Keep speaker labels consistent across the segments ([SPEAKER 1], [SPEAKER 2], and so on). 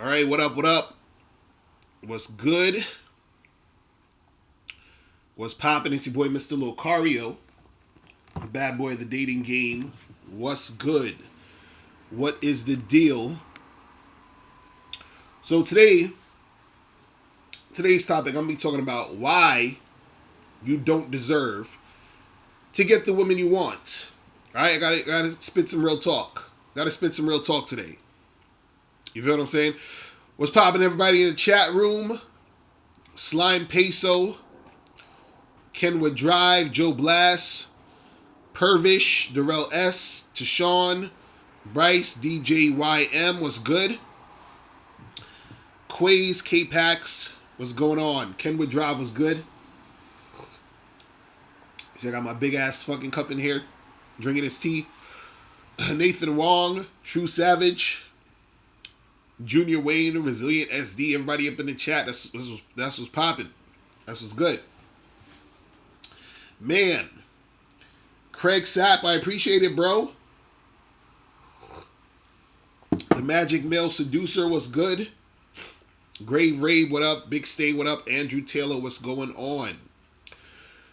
[SPEAKER 1] All right, what up, what up? What's good? What's poppin'? It's your boy, Mr. Locario, the bad boy of the dating game. What's good? What is the deal? So today's topic, I'm gonna be talking about why you don't deserve to get the woman you want. All right, I gotta spit some real talk. Gotta spit some real talk today. You feel what I'm saying? What's poppin', everybody in the chat room? Slime Peso, Kenwood Drive, Joe Blass, Pervish, Darrell S, Tashawn, Bryce, DJYM, what's good? Quays, K-Pax, what's going on? Kenwood Drive, was good? See, I got my big ass fucking cup in here, drinking his tea. Nathan Wong, True Savage, Junior Wayne, Resilient SD, everybody up in the chat. That's what's popping. That's what's good. Man. Craig Sapp, I appreciate it, bro. The Magic Male Seducer was good. Grave Raid, what up? Big Stay, what up? Andrew Taylor, what's going on?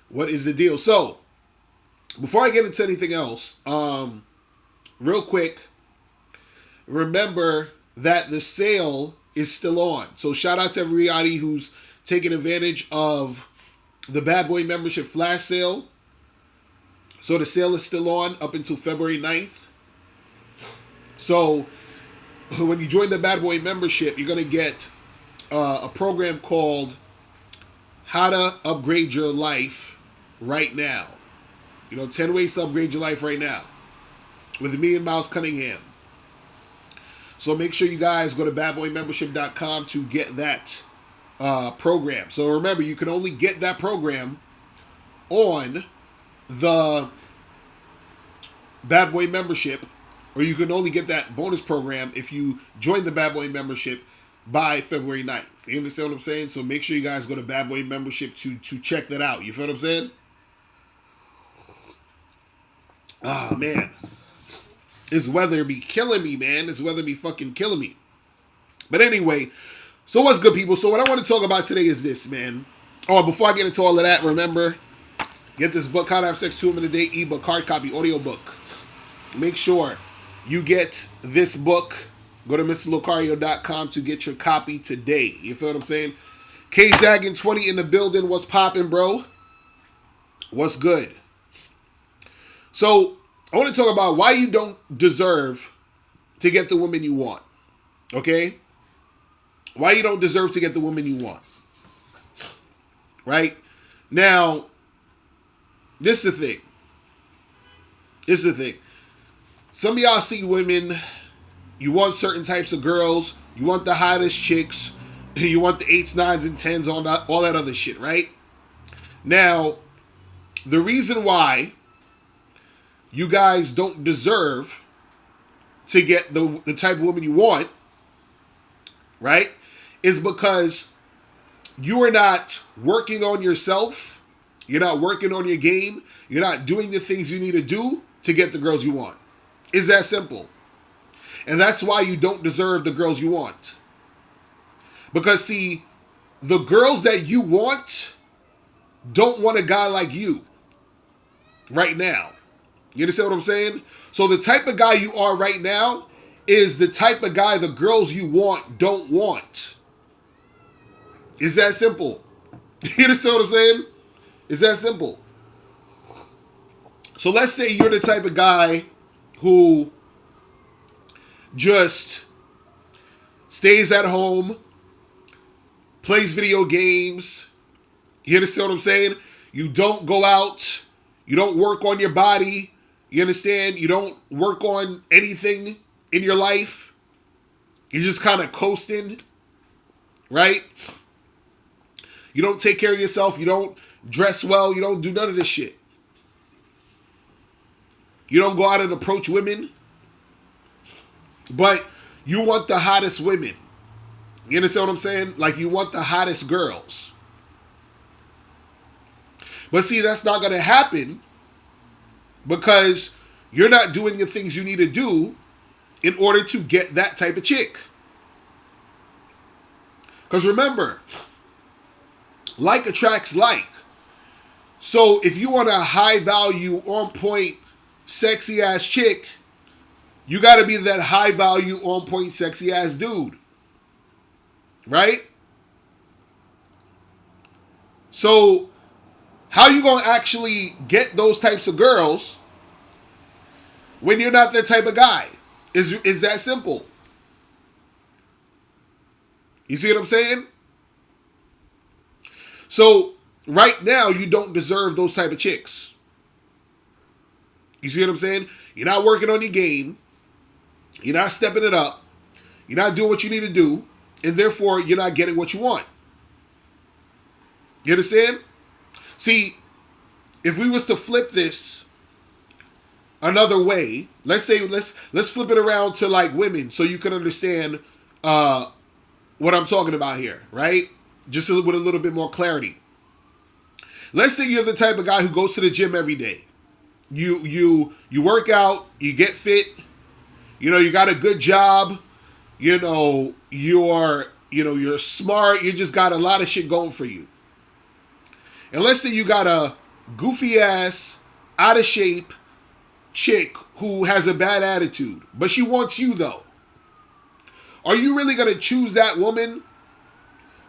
[SPEAKER 1] What is the deal? So, before I get into anything else, real quick, remember that the sale is still on. So shout out to everybody who's taking advantage of the Bad Boy membership flash sale. So the sale is still on up until February 9th. So when you join the Bad Boy membership, you're going to get a program called How to Upgrade Your Life Right Now. 10 ways to upgrade your life right now with me and Miles Cunningham. So make sure you guys go to badboymembership.com to get that program. So remember, you can only get that program on the Bad Boy membership, or you can only get that bonus program if you join the Bad Boy membership by February 9th. You understand what I'm saying? So make sure you guys go to Bad Boy membership to check that out. You feel what I'm saying? Oh, man. This weather be killing me, man. This weather be fucking killing me. But anyway, so what's good, people? So what I want to talk about today is this, man. Oh, before I get into all of that, remember, get this book, How to Have Sex 2 Women a Day, ebook, hard copy, audio book. Make sure you get this book. Go to MrLocario.com to get your copy today. You feel what I'm saying? K-Zaggin 20 in the building. What's popping, bro? What's good? So, I want to talk about why you don't deserve to get the woman you want. Okay? Why you don't deserve to get the woman you want. Right? Now, this is the thing. This is the thing. Some of y'all see women, you want certain types of girls, you want the hottest chicks, you want the 8s, 9s, and 10s, all that other shit, right? Now, the reason why you guys don't deserve to get the type of woman you want, right, is because you are not working on yourself, you're not working on your game, you're not doing the things you need to do to get the girls you want. It's that simple. And that's why you don't deserve the girls you want. Because, see, the girls that you want don't want a guy like you right now. You understand what I'm saying? So the type of guy you are right now is the type of guy the girls you want don't want. It's that simple. You understand what I'm saying? It's that simple. So let's say you're the type of guy who just stays at home, plays video games. You understand what I'm saying? You don't go out. You don't work on your body. You understand? You don't work on anything in your life. You're just kind of coasting, right? You don't take care of yourself. You don't dress well. You don't do none of this shit. You don't go out and approach women. But you want the hottest women. You understand what I'm saying? Like, you want the hottest girls. But see, that's not going to happen because you're not doing the things you need to do in order to get that type of chick. Because remember, like attracts like. So if you want a high value, on point, sexy ass chick, you got to be that high value, on point, sexy ass dude. Right? So how you going to actually get those types of girls when you're not that type of guy? Is that simple. You see what I'm saying? So right now you don't deserve those type of chicks. You see what I'm saying? You're not working on your game. You're not stepping it up. You're not doing what you need to do. And therefore, you're not getting what you want. You understand? See, if we was to flip this another way, let's flip it around to like women so you can understand what I'm talking about here, right? Just with a little bit more clarity. Let's say you're the type of guy who goes to the gym every day. You work out, you get fit, you got a good job, you're smart, you just got a lot of shit going for you. And let's say you got a goofy ass, out of shape chick who has a bad attitude, but she wants you though. Are you really going to choose that woman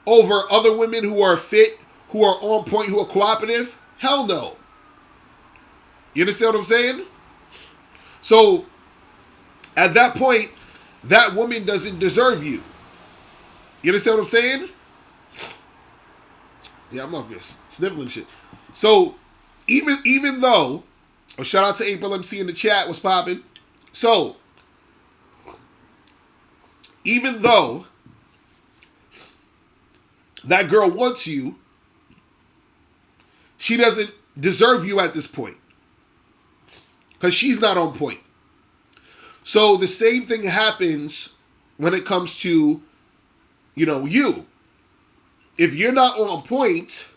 [SPEAKER 1] over other women who are fit, who are on point, who are cooperative? Hell no. You understand what I'm saying? So, at that point, that woman doesn't deserve you. You understand what I'm saying? Yeah, I'm off here sniffling shit. So, even though, shout out to April MC in the chat, what's popping? So, even though that girl wants you, she doesn't deserve you at this point. Because she's not on point. So the same thing happens when it comes to, you. If you're not on point,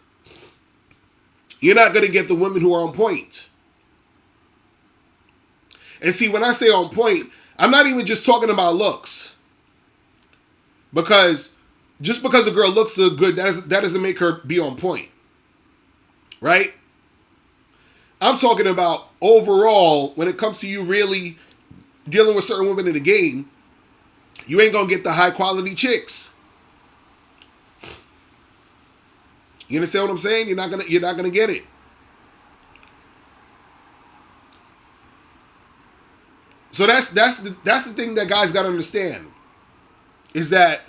[SPEAKER 1] you're not going to get the women who are on point. And see, when I say on point, I'm not even just talking about looks. Because just because a girl looks so good, that doesn't make her be on point. Right? I'm talking about overall, when it comes to you really dealing with certain women in the game, you ain't going to get the high quality chicks. You understand what I'm saying? You're not gonna get it. So that's the thing that guys got to understand, is that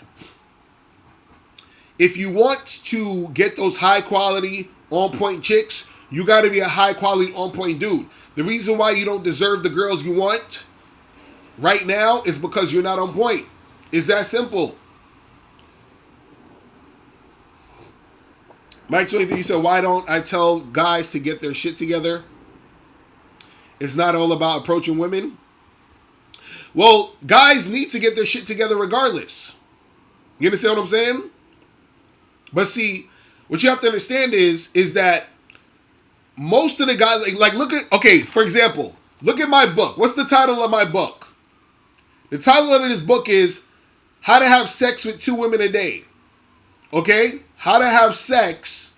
[SPEAKER 1] if you want to get those high quality on point chicks, you got to be a high quality on point dude. The reason why you don't deserve the girls you want right now is because you're not on point. It's that simple. Mike 23 said, why don't I tell guys to get their shit together? It's not all about approaching women. Well, guys need to get their shit together regardless. You understand what I'm saying? But see, what you have to understand is that most of the guys, for example, look at my book. What's the title of my book? The title of this book is How to Have Sex with 2 Women a Day. Okay? How to have sex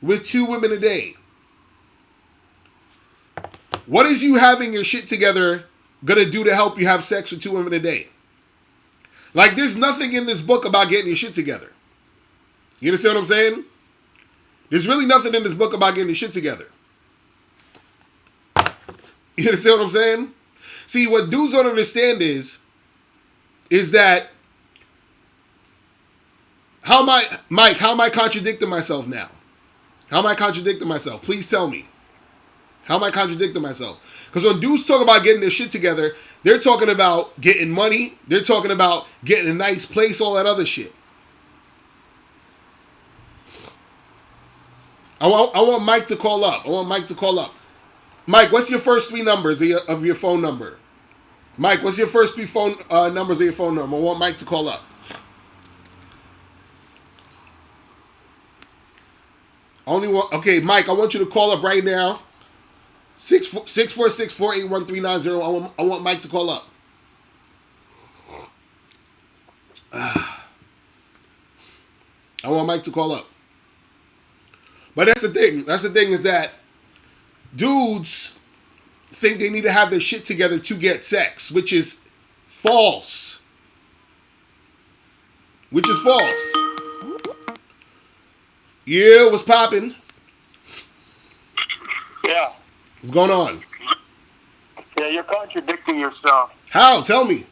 [SPEAKER 1] with 2 women a day. What is you having your shit together gonna do to help you have sex with 2 women a day? Like, there's nothing in this book about getting your shit together. You understand what I'm saying? There's really nothing in this book about getting your shit together. You understand what I'm saying? See, what dudes don't understand is that how am I contradicting myself now? How am I contradicting myself? Please tell me. How am I contradicting myself? Because when dudes talk about getting their shit together, they're talking about getting money. They're talking about getting a nice place, all that other shit. I want Mike to call up. Mike, what's your first 3 numbers of your phone number? Mike, what's your first 3 phone numbers of your phone number? I want Mike to call up. Okay, Mike, I want you to call up right now. 646-481-3990. I want Mike to call up. I want Mike to call up. But that's the thing. That's the thing is that dudes think they need to have their shit together to get sex, which is false. Which is false. Yeah, what's popping?
[SPEAKER 2] Yeah.
[SPEAKER 1] What's going on?
[SPEAKER 2] Yeah, you're contradicting yourself.
[SPEAKER 1] How? Tell me.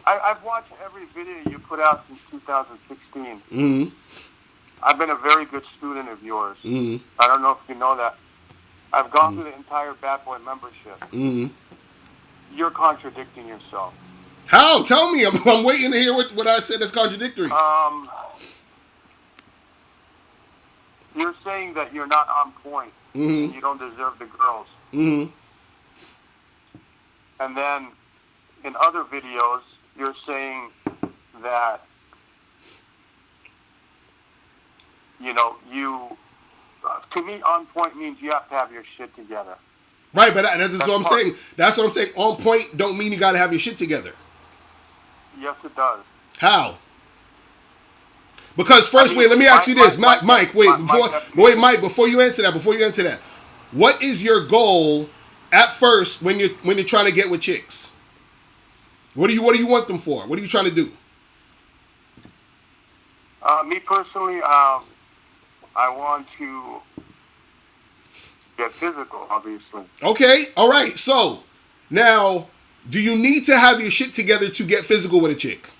[SPEAKER 2] I've watched every video you put out since 2016.
[SPEAKER 1] Mm-hmm.
[SPEAKER 2] I've been a very good student of yours.
[SPEAKER 1] Mm-hmm.
[SPEAKER 2] I don't know if you know that. I've gone through the entire Bad Boy membership.
[SPEAKER 1] Mm-hmm.
[SPEAKER 2] You're contradicting yourself.
[SPEAKER 1] How? Tell me. I'm waiting to hear what I said that's contradictory.
[SPEAKER 2] You're saying that you're not on point.
[SPEAKER 1] Mm-hmm.
[SPEAKER 2] And you don't deserve the girls.
[SPEAKER 1] Mm-hmm.
[SPEAKER 2] And then in other videos, you're saying that, you know, to me, on point means you have to have your shit together.
[SPEAKER 1] Right, but that's what I'm saying. That's what I'm saying. On point don't mean you got to have your shit together.
[SPEAKER 2] Yes, it does.
[SPEAKER 1] How? Because first, wait, let me ask you this. Mike, Mike, before you answer that, what is your goal at first when you're trying to get with chicks? What do you want them for? What are you trying to do?
[SPEAKER 2] Me personally, I want to get physical, obviously.
[SPEAKER 1] Okay, all right. So now, do you need to have your shit together to get physical with a chick?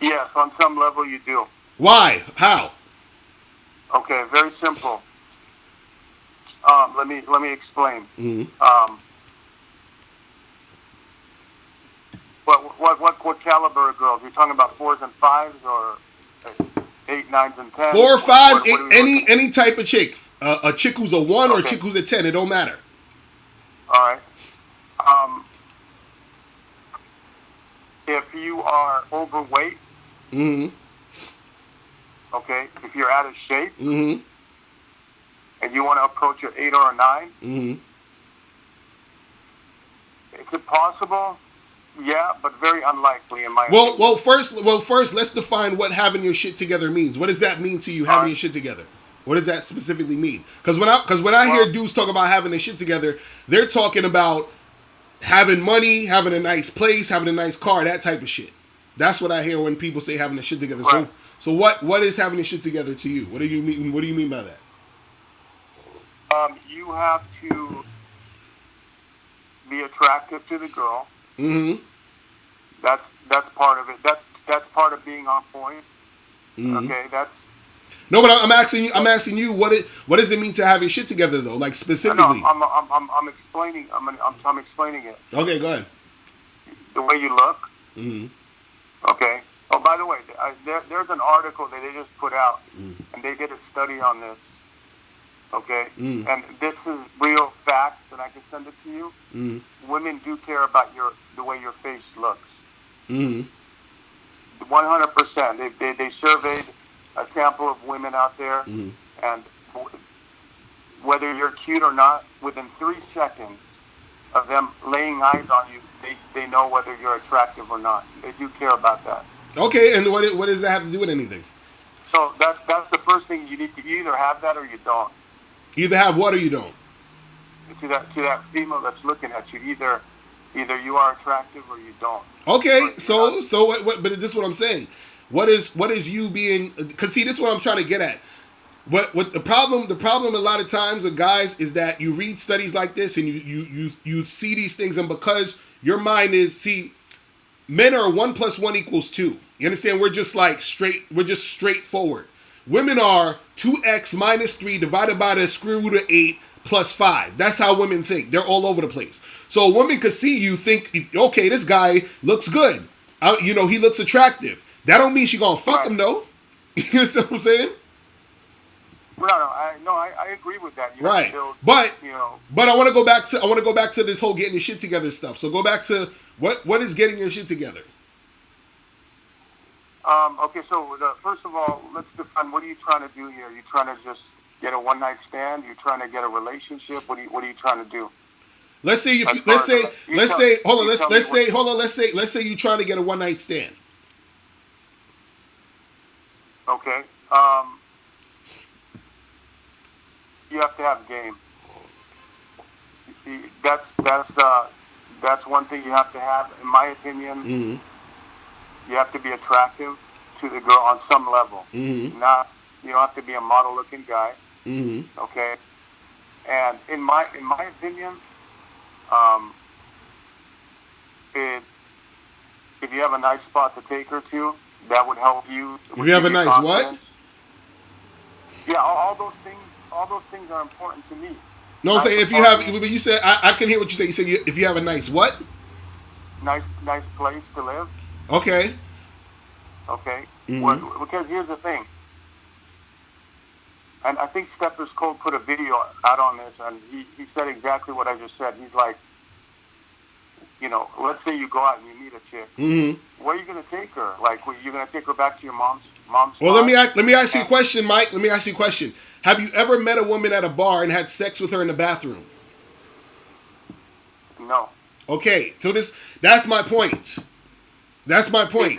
[SPEAKER 2] Yes, on some level you do.
[SPEAKER 1] Why? How?
[SPEAKER 2] Okay, very simple. Let me explain.
[SPEAKER 1] Mm-hmm.
[SPEAKER 2] What caliber of girls? You're talking about 4s and 5s or 8, 9s, and 10s?
[SPEAKER 1] 4, 5s, any type of chick. A chick who's a 1 or a chick who's a 10. It don't matter.
[SPEAKER 2] All right. If you are overweight,
[SPEAKER 1] mm-hmm.
[SPEAKER 2] okay, if you're out of shape,
[SPEAKER 1] mm-hmm.
[SPEAKER 2] and you want to approach an 8 or a 9,
[SPEAKER 1] mm-hmm.
[SPEAKER 2] is it possible? Yeah, but very unlikely in my opinion.
[SPEAKER 1] Well, first, let's define what having your shit together means. What does that mean to you, having your shit together? What does that specifically mean? Because when I hear dudes talk about having their shit together, they're talking about having money, having a nice place, having a nice car, that type of shit. That's what I hear when people say having their shit together. Right. So what is having your shit together to you? What do you mean? What do you mean by that?
[SPEAKER 2] You have to be attractive to the girl.
[SPEAKER 1] Mm-hmm.
[SPEAKER 2] That's part of it. That's part of being on point.
[SPEAKER 1] Mm-hmm.
[SPEAKER 2] Okay, that's.
[SPEAKER 1] No, but I'm asking you what does it mean to have your shit together though? Like specifically.
[SPEAKER 2] No, I'm explaining. I'm explaining it.
[SPEAKER 1] Okay, go ahead.
[SPEAKER 2] The way you look.
[SPEAKER 1] Mm-hmm.
[SPEAKER 2] Okay. Oh, by the way, there's an article that they just put out, and they did a study on this. Okay, and this is real facts, and I can send it to you. Women do care about the way your face looks. 100%. They surveyed a sample of women out there, and whether you're cute or not, within 3 seconds of them laying eyes on you, they know whether you're attractive or not. They do care about that.
[SPEAKER 1] Okay, and what does that have to do with anything?
[SPEAKER 2] So that's the first thing you need to. You either have that or you don't.
[SPEAKER 1] You either have what or you don't.
[SPEAKER 2] To that female that's looking at you, either you are attractive or you don't.
[SPEAKER 1] Okay, so what? But this is what I'm saying. What is you being? Because see, this is what I'm trying to get at. What the problem a lot of times with guys is that you read studies like this and you see these things, and because your mind is men are 1 + 1 = 2. You understand? We're just straightforward. Women are 2x - 3 divided by the square root of 8 + 5. That's how women think. They're all over the place. So a woman could see you, think, okay, this guy looks good. He looks attractive. That don't mean she gonna fuck him though. You understand what I'm saying?
[SPEAKER 2] No, I agree with that.
[SPEAKER 1] Right, but I want to go back to this whole getting your shit together stuff. So go back to what is getting your shit together.
[SPEAKER 2] Okay, so first of all, let's define what are you trying to do here? Are you trying to just get a one-night stand? You're trying to get a relationship? What are you trying to do?
[SPEAKER 1] Let's say if you, let's say you're trying to get a one night stand.
[SPEAKER 2] Okay. You have to have game. That's one thing you have to have, in my opinion.
[SPEAKER 1] Mm-hmm.
[SPEAKER 2] You have to be attractive to the girl on some level.
[SPEAKER 1] Mm-hmm.
[SPEAKER 2] You don't have to be a model-looking guy.
[SPEAKER 1] Mm-hmm.
[SPEAKER 2] Okay. And in my opinion, if you have a nice spot to take her to, that would help you.
[SPEAKER 1] If you have a nice
[SPEAKER 2] confidence. What? Yeah, all those things are important to me.
[SPEAKER 1] No, I'm saying if you have, but you said I can hear what you say. You said if you have a nice what?
[SPEAKER 2] Nice place to live.
[SPEAKER 1] Okay.
[SPEAKER 2] Okay.
[SPEAKER 1] Mm-hmm.
[SPEAKER 2] Well, because here's the thing, and I think Stepper's Cole put a video out on this, and he said exactly what I just said. He's like, let's say you go out and you meet a chick.
[SPEAKER 1] Mm-hmm.
[SPEAKER 2] Where are you going to take her? Like, you're going to take her back to your mom's
[SPEAKER 1] Well, let me ask you a question, Mike. Let me ask you a question. Have you ever met a woman at a bar and had sex with her in the bathroom?
[SPEAKER 2] No.
[SPEAKER 1] Okay, so that's my point. That's my point.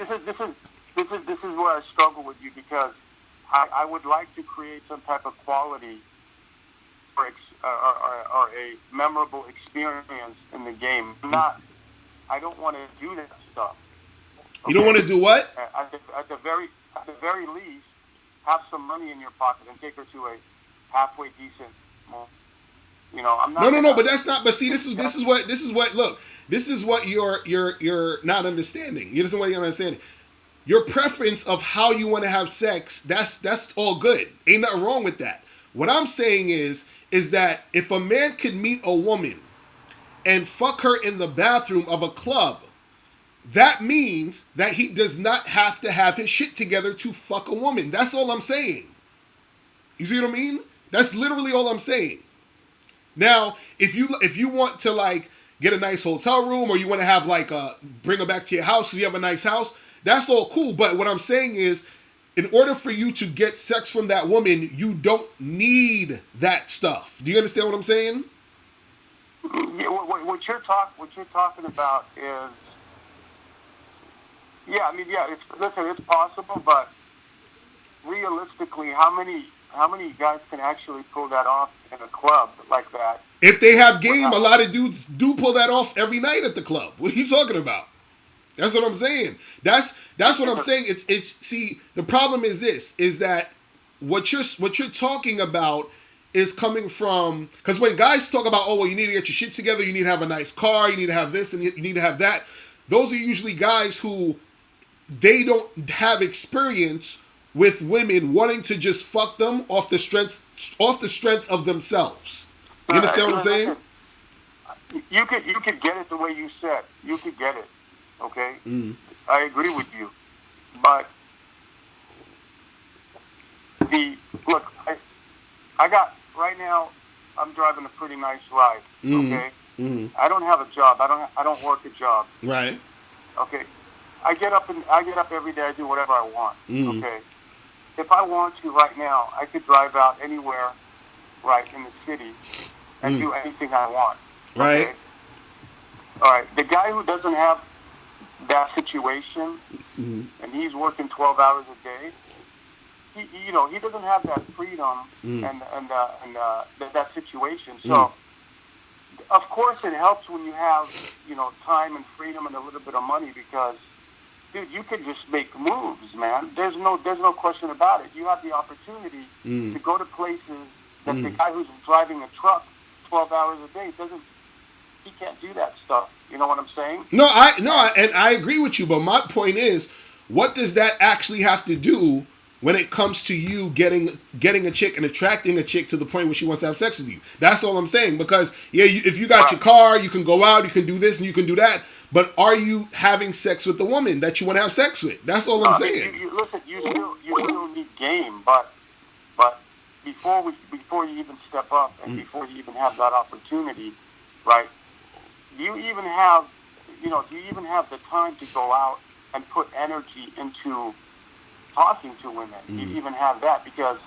[SPEAKER 2] This is where I struggle with you, because I would like to create some type of quality or a memorable experience in the game. I don't want to do that stuff.
[SPEAKER 1] Okay? You don't want to do what?
[SPEAKER 2] At the very least, have some money in your pocket and take her to a halfway decent. I'm not.
[SPEAKER 1] No, but that's not. But see, this is what. Look, this is what you're not understanding. This is what you're not understanding. Your preference of how you want to have sex, that's all good. Ain't nothing wrong with that. What I'm saying is that if a man could meet a woman and fuck her in the bathroom of a club, that means that he does not have to have his shit together to fuck a woman. That's all I'm saying. You see what I mean? That's literally all I'm saying. Now, if you want to like get a nice hotel room, or you want to have like bring her back to your house because you have a nice house, that's all cool. But what I'm saying is, in order for you to get sex from that woman, you don't need that stuff. Do you understand what I'm saying?
[SPEAKER 2] Yeah, what you're talking about is, it's possible, but realistically, how many guys can actually pull that off in a club like that?
[SPEAKER 1] If they have game, a lot of dudes do pull that off every night at the club. What are you talking about? That's what I'm saying. That's what I'm saying. It's see, the problem is that what you're talking about is coming from, because when guys talk about, oh well, you need to get your shit together, you need to have a nice car, you need to have this and you need to have that, those are usually guys who they don't have experience with women wanting to just fuck them off the strength of themselves. You understand what I'm saying?
[SPEAKER 2] You could get it the way you said. You could get it. Okay? I agree with you. But I got, right now, I'm driving a pretty nice ride. Okay? I don't have a job. I don't work a job.
[SPEAKER 1] Right.
[SPEAKER 2] Okay? I get up every day. I do whatever I want. Okay? If I want to right now, I could drive out anywhere, right, in the city and do anything I want. Okay?
[SPEAKER 1] Right.
[SPEAKER 2] All right. The guy who doesn't have that situation, and he's working 12 hours a day, he doesn't have that freedom and that situation. So, of course, it helps when you have time and freedom and a little bit of money, because, dude, you can just make moves, man. There's no question about it. You have the opportunity to go to places that the guy who's driving a truck 12 hours a day he can't do that stuff. You know what I'm saying?
[SPEAKER 1] No, I agree with you. But my point is, what does that actually have to do when it comes to you getting a chick and attracting a chick to the point where she wants to have sex with you? That's all I'm saying. Because if you got your car, you can go out, you can do this and you can do that. But are you having sex with the woman that you want to have sex with? That's all I'm saying.
[SPEAKER 2] Listen, you still need game, but before you even step up and before you even have that opportunity, right? Do you even have the time to go out and put energy into talking to women? Do you even have that? Because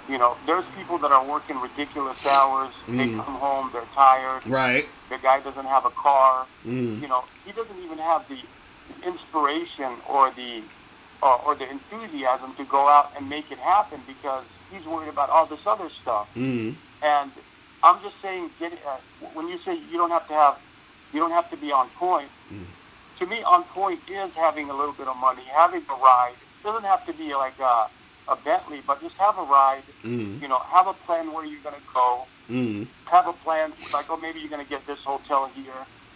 [SPEAKER 2] there's people that are working ridiculous hours. They come home, they're tired.
[SPEAKER 1] Right.
[SPEAKER 2] The guy doesn't have a car.
[SPEAKER 1] Mm.
[SPEAKER 2] He doesn't even have the inspiration or the enthusiasm to go out and make it happen because he's worried about all this other stuff.
[SPEAKER 1] Mm.
[SPEAKER 2] And I'm just saying, when you say you don't have to be on point. To me, on point is having a little bit of money, having a ride. It doesn't have to be like a Bentley, but just have a ride. Have a plan where you're going to go. Have a plan, like, maybe you're going to get this hotel here.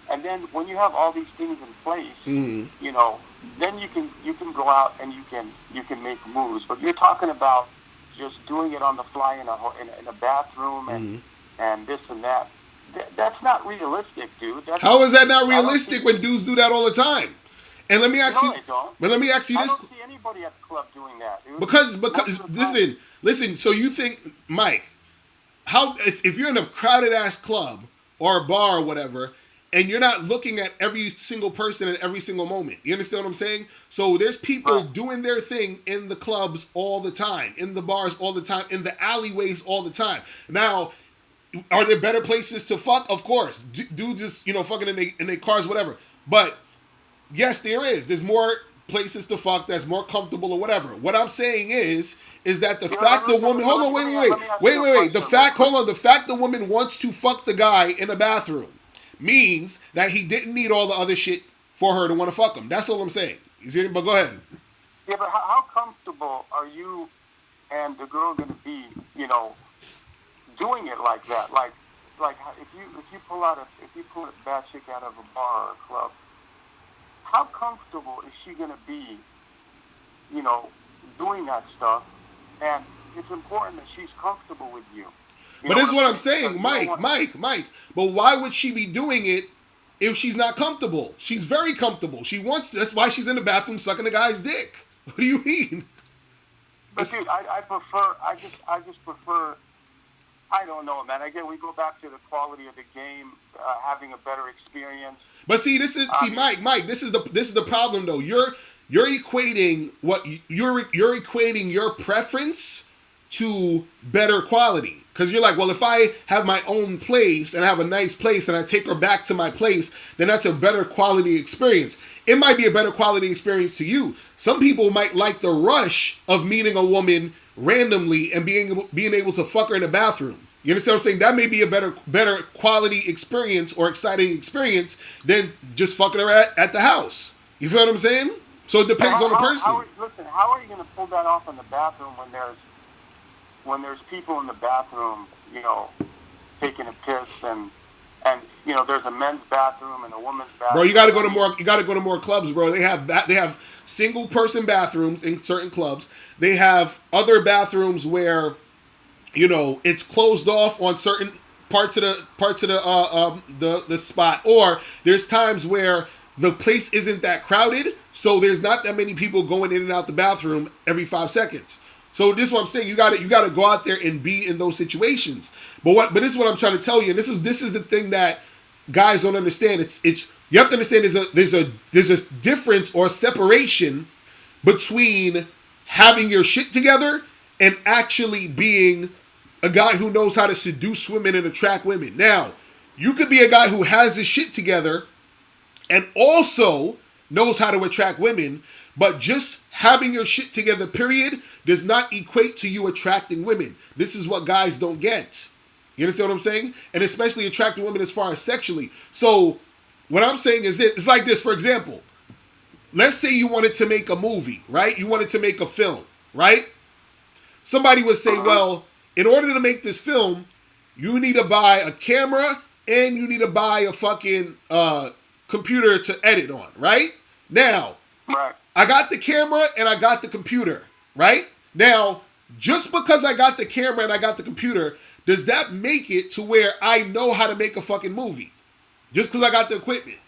[SPEAKER 2] And then when you have all these things in place, then you can go out and you can make moves. But you're talking about just doing it on the fly in a bathroom and this and that. That's not realistic, dude.
[SPEAKER 1] How is that not realistic when dudes do that all the time? And let me ask you.
[SPEAKER 2] They don't.
[SPEAKER 1] But let me ask you this.
[SPEAKER 2] I don't see anybody at the club doing that, dude.
[SPEAKER 1] Because listen. So you think, Mike, if you're in a crowded ass club or a bar or whatever, and you're not looking at every single person at every single moment, you understand what I'm saying? So there's people doing their thing in the clubs all the time, in the bars all the time, in the alleyways all the time. Now, are there better places to fuck? Of course. Dudes just, fucking in their cars, whatever. But, yes, there is. There's more places to fuck that's more comfortable or whatever. What I'm saying is that the fact the woman... Hold on, wait. The fact the woman wants to fuck the guy in the bathroom means that he didn't need all the other shit for her to want to fuck him. That's all I'm saying. You see it? But go ahead.
[SPEAKER 2] Yeah, but how comfortable are you and the girl going to be, doing it like that? Like if you pull a bad chick out of a bar or a club, how comfortable is she going to be, doing that stuff? And it's important that she's comfortable with you.
[SPEAKER 1] But this is what I'm saying, Mike. But why would she be doing it if she's not comfortable? She's very comfortable. She wants to. That's why she's in the bathroom sucking the guy's dick. What do you mean?
[SPEAKER 2] But dude, I just prefer. I don't know, man. Again, we go back to the quality of the game, having a better experience.
[SPEAKER 1] But Mike. This is the problem though. You're equating you're equating your preference to better quality. Because you're like, well, if I have my own place and I have a nice place and I take her back to my place, then that's a better quality experience. It might be a better quality experience to you. Some people might like the rush of meeting a woman randomly and being able to fuck her in the bathroom. You understand what I'm saying? That may be a better quality experience or exciting experience than just fucking her at the house. You feel what I'm saying? So it depends on the person.
[SPEAKER 2] How are you going to pull that off in the bathroom when there's people in the bathroom, taking a piss and there's a men's bathroom and a woman's bathroom.
[SPEAKER 1] Bro, you got to go to more clubs, bro. They have single person bathrooms in certain clubs. They have other bathrooms where it's closed off on certain parts of the spot, or there's times where the place isn't that crowded, so there's not that many people going in and out the bathroom every 5 seconds. So this is what I'm saying. You got to go out there and be in those situations. But this is what I'm trying to tell you. And this is the thing that guys don't understand. It's you have to understand there's a difference or separation between having your shit together and actually being a guy who knows how to seduce women and attract women. Now, you could be a guy who has his shit together and also knows how to attract women, but just having your shit together, period, does not equate to you attracting women. This is what guys don't get. You understand what I'm saying? And especially attracting women as far as sexually. So what I'm saying is it's like this, for example. Let's say you wanted to make a movie, right? You wanted to make a film, right? Somebody would say, well, in order to make this film, you need to buy a camera and you need to buy a fucking computer to edit on, right? Now, I got the camera and I got the computer, right? Now, just because I got the camera and I got the computer, does that make it to where I know how to make a fucking movie? Just because I got the equipment,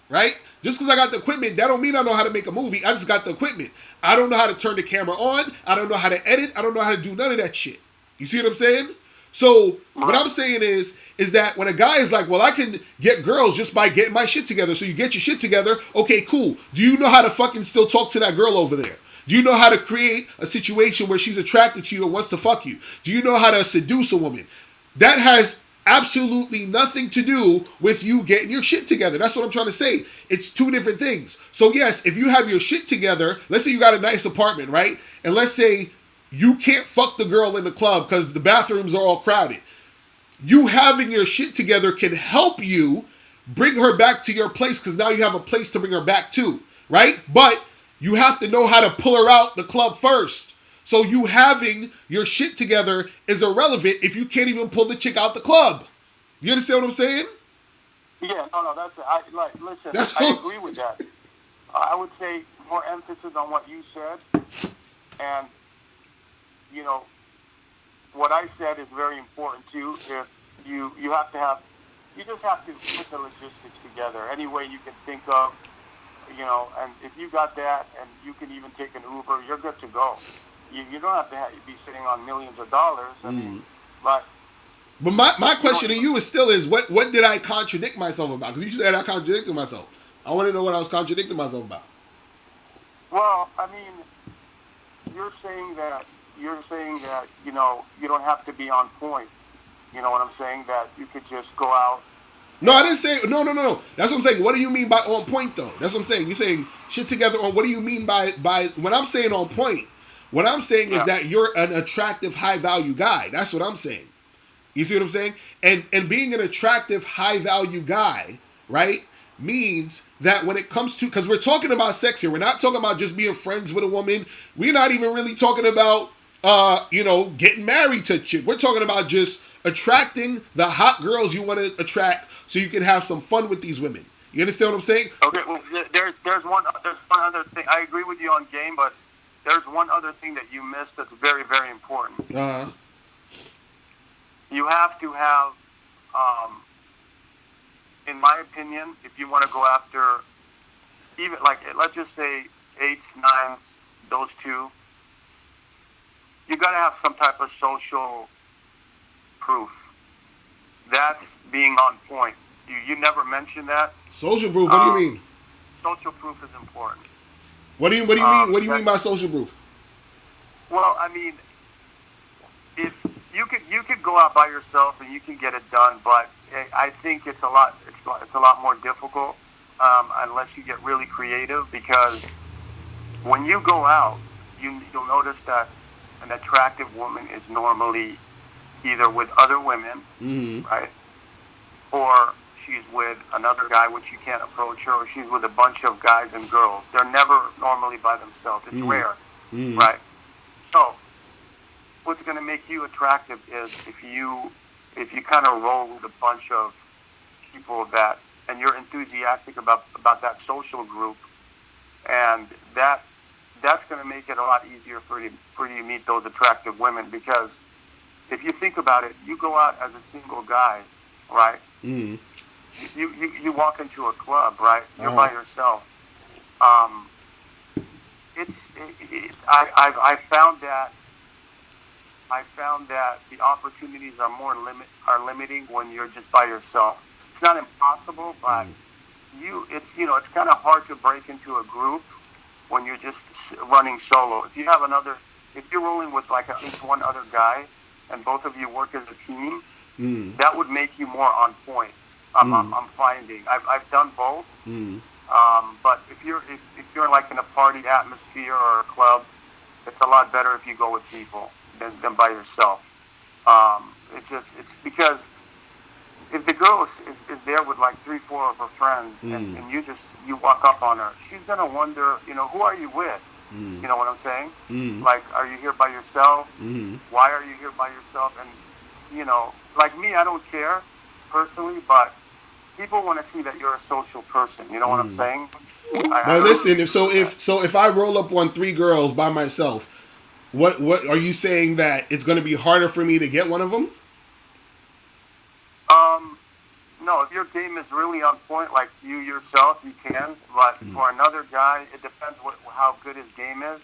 [SPEAKER 1] right? Just because I got the equipment, that don't mean I know how to make a movie. I just got the equipment. I don't know how to turn the camera on. I don't know how to edit. I don't know how to do none of that shit. You see what I'm saying? So what I'm saying is that when a guy is like, well, I can get girls just by getting my shit together. So you get your shit together. Okay, cool. Do you know how to fucking still talk to that girl over there? Do you know how to create a situation where she's attracted to you and wants to fuck you? Do you know how to seduce a woman? That has absolutely nothing to do with you getting your shit together. That's what I'm trying to say. It's two different things. So yes, if you have your shit together, let's say you got a nice apartment, right? And let's say you can't fuck the girl in the club because the bathrooms are all crowded. You having your shit together can help you bring her back to your place because now you have a place to bring her back to, right? But you have to know how to pull her out the club first. So you having your shit together is irrelevant if you can't even pull the chick out the club. You understand what I'm saying?
[SPEAKER 2] Yeah, no, listen,
[SPEAKER 1] That's
[SPEAKER 2] I agree with that. I would say more emphasis on what you said, and you know, what I said is very important too. If you have to have, you just have to put the logistics together any way you can think of, you know. And if you got that, and you can even take an Uber, you're good to go. You don't have to be sitting on millions of dollars. I mean, but
[SPEAKER 1] my question to you is still what did I contradict myself about? Because you said I contradicted myself. I want to know what I was contradicting myself about.
[SPEAKER 2] Well, I mean, you're saying that you know you don't have to be on point. You know what I'm saying? That you could just go out.
[SPEAKER 1] No, I didn't say no. That's what I'm saying. What do you mean by on point though? That's what I'm saying. You're saying shit together, or what do you mean by when I'm saying on point? What I'm saying is that you're an attractive, high-value guy. That's what I'm saying. You see what I'm saying? And being an attractive, high-value guy, right, means that when it comes to... Because we're talking about sex here. We're not talking about just being friends with a woman. We're not even really talking about, getting married to a chick. We're talking about just attracting the hot girls you want to attract so you can have some fun with these women. You understand what I'm saying?
[SPEAKER 2] Okay, well, there's one other thing. I agree with you on game, but... There's one other thing that you missed that's very, very important.
[SPEAKER 1] Uh-huh.
[SPEAKER 2] You have to have, in my opinion, if you want to go after, even like, let's just say 8s, 9s, those two, you got to have some type of social proof. That's being on point. You never mentioned that.
[SPEAKER 1] Social proof? What do you mean?
[SPEAKER 2] Social proof is important.
[SPEAKER 1] What do you mean? What do you mean by social proof?
[SPEAKER 2] Well, I mean, if you could go out by yourself and you can get it done, but I think it's a lot more difficult unless you get really creative. Because when you go out, you'll notice that an attractive woman is normally either with other women, right, or she's with another guy which you can't approach her, or she's with a bunch of guys and girls. They're never normally by themselves. It's rare, right? So what's going to make you attractive is if you kind of roll with a bunch of people and you're enthusiastic about that social group, and that's going to make it a lot easier for you to meet those attractive women. Because if you think about it, you go out as a single guy, right? You walk into a club, right? You're by yourself. I found that the opportunities are limiting when you're just by yourself. It's not impossible, but it's kind of hard to break into a group when you're just running solo. If you're rolling with like at least one other guy, and both of you work as a team, that would make you more on point. I'm finding. I've done both. But if you're like in a party atmosphere or a club, it's a lot better if you go with people than by yourself. It's because if the girl is there with like 3-4 of her friends, and you walk up on her, she's gonna wonder, who are you with? You know what I'm saying? Like, are you here by yourself? Why are you here by yourself? And like me, I don't care personally, but people want to see that you're a social person. You know what I'm saying?
[SPEAKER 1] Now listen, if I roll up on 3 girls by myself, what are you saying, that it's going to be harder for me to get one of them?
[SPEAKER 2] No, if your game is really on point, like you yourself, you can. But for another guy, it depends how good his game is.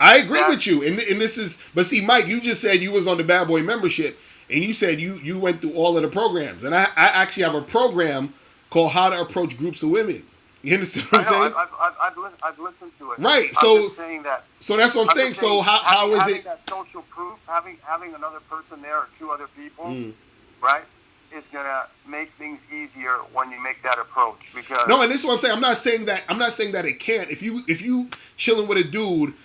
[SPEAKER 1] I agree with you, and this is. But see, Mike, you just said you was on the Bad Boy membership, and you said you went through all of the programs, and I actually have a program called How to Approach Groups of Women. You understand what I'm saying?
[SPEAKER 2] I've listened to it.
[SPEAKER 1] Right.
[SPEAKER 2] I'm just saying that.
[SPEAKER 1] So that's what I'm saying. So how is
[SPEAKER 2] having
[SPEAKER 1] it?
[SPEAKER 2] That social proof, having another person there or two other people, right, is gonna make things easier when you make that approach. Because
[SPEAKER 1] no, and this is what I'm saying. I'm not saying that it can't. If you chilling with a dude